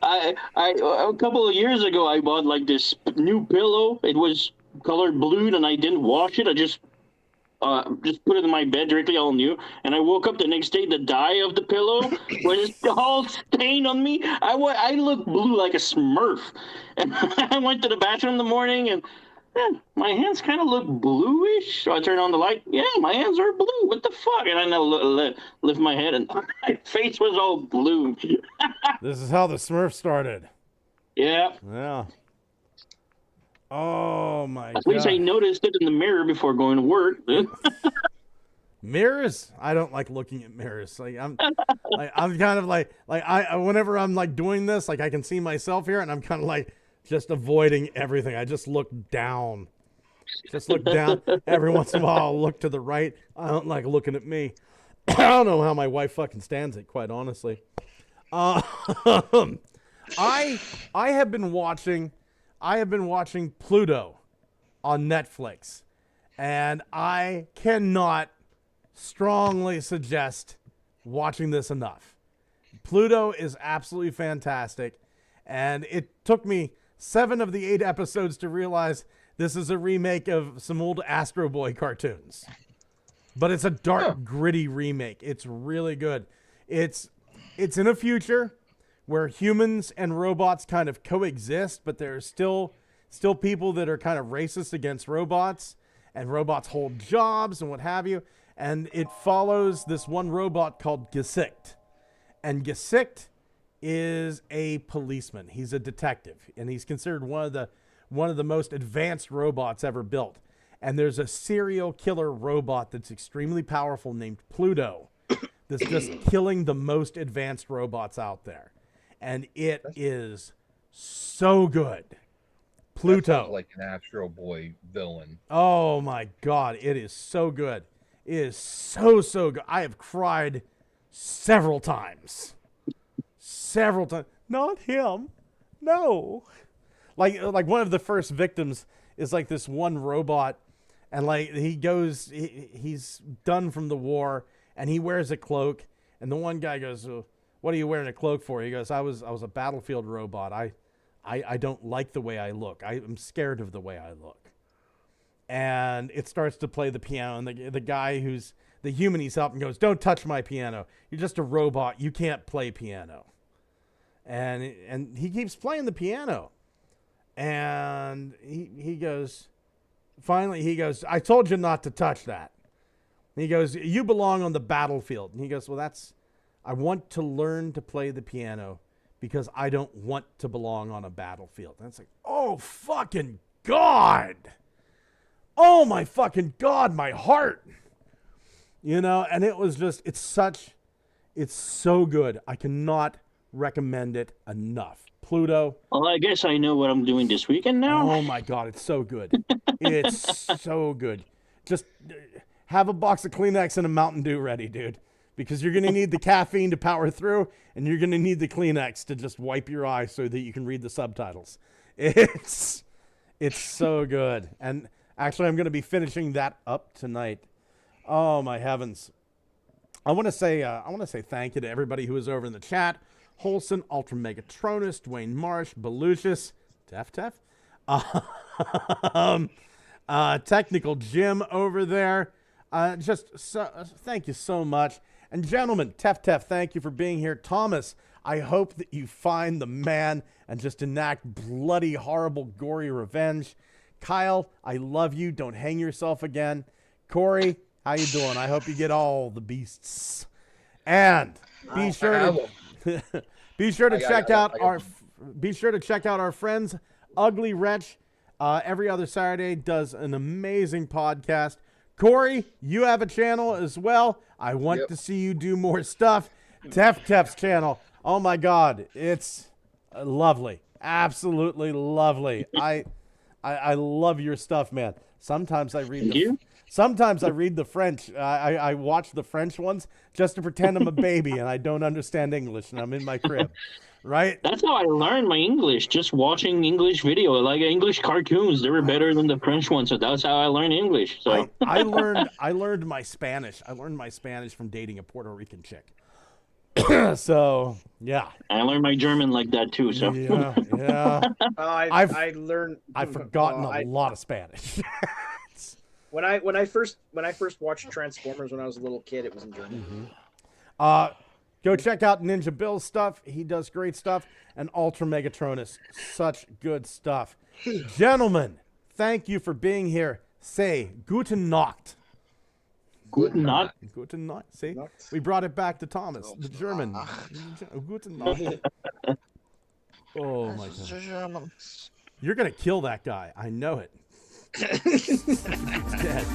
I a couple of years ago I bought this new pillow. It was colored blue, and I didn't wash it. I just put it in my bed directly, all new. And I woke up the next day, the dye of the pillow was all stained on me. I looked blue like a Smurf. And I went to the bathroom in the morning, and my hands kind of look bluish. So I turned on the light. Yeah, my hands are blue. What the fuck? And I now lift my head, and my face was all blue. This is how the Smurf started. Yeah. Yeah. Oh my God. At least I noticed it in the mirror before going to work. Mirrors? I don't like looking at mirrors. I'm kind of whenever I'm doing this, I can see myself here, and I'm kind of just avoiding everything. I just look down. Just look down. Every once in a while, I'll look to the right. I don't like looking at me. I don't know how my wife fucking stands it, quite honestly. I have been watching Pluto on Netflix, and I cannot strongly suggest watching this enough. Pluto is absolutely fantastic, and it took me 7 of the 8 episodes to realize this is a remake of some old Astro Boy cartoons. But it's a dark, gritty remake. It's really good. It's in a future where humans and robots kind of coexist, but there's still people that are kind of racist against robots, and robots hold jobs and what have you. And it follows this one robot called Gesicht. And Gesicht is a policeman. He's a detective, and he's considered one of the most advanced robots ever built. And there's a serial killer robot that's extremely powerful named Pluto that's just killing the most advanced robots out there. And it is so good. Pluto. Like an Astro Boy villain. Oh my God, it is so good. It is so good. I have cried several times. Several times. Not him. No. Like one of the first victims is this one robot, and he's done from the war, and he wears a cloak, and the one guy goes, "What are you wearing a cloak for?" He goes, I was a battlefield robot. I don't like the way I look. I'm scared of the way I look. And it starts to play the piano, and the guy who's the human he's helping goes, "Don't touch my piano. You're just a robot. You can't play piano." And he keeps playing the piano. And he goes, finally he goes, "I told you not to touch that." And he goes, "You belong on the battlefield." And he goes, "Well, I want to learn to play the piano because I don't want to belong on a battlefield." And it's oh fucking God. Oh my fucking God, my heart. And it was just, it's so good. I cannot recommend it enough. Pluto. Well, I guess I know what I'm doing this weekend now. Oh my God, it's so good. It's so good. Just have a box of Kleenex and a Mountain Dew ready, dude. Because you're going to need the caffeine to power through, and you're going to need the Kleenex to just wipe your eyes so that you can read the subtitles. It's so good. And actually, I'm going to be finishing that up tonight. Oh, my heavens. I want to say thank you to everybody who was over in the chat. Holson, Ultra Megatronus, Dwayne Marsh, Belucius, Tef, Technical Jim over there. Thank you so much. And gentlemen, Tef, thank you for being here. Thomas, I hope that you find the man and just enact bloody, horrible, gory revenge. Kyle, I love you. Don't hang yourself again. Corey, how you doing? I hope you get all the beasts. And be sure to check out our friends Ugly Wretch. Every other Saturday does an amazing podcast. Corey, you have a channel as well. I want to see you do more stuff. Tef's channel. Oh my God, it's lovely, absolutely lovely. I love your stuff, man. Sometimes I read the French. I watch the French ones just to pretend I'm a baby and I don't understand English and I'm in my crib. Right? That's how I learned my English, just watching English video, like English cartoons. They were better than the French ones, so that's how I learned English. So I learned my Spanish. I learned my Spanish from dating a Puerto Rican chick. So yeah. I learned my German like that too. So yeah. I've forgotten a lot of Spanish. When I first watched Transformers when I was a little kid, it was in German. Go check out Ninja Bill's stuff. He does great stuff. And Ultra Megatronus. Such good stuff. Gentlemen, thank you for being here. Say, guten Nacht. Guten Nacht. Guten Nacht. See? We brought it back to Thomas, the German. Guten Nacht. Oh, my God. You're going to kill that guy. I know it. He's dead.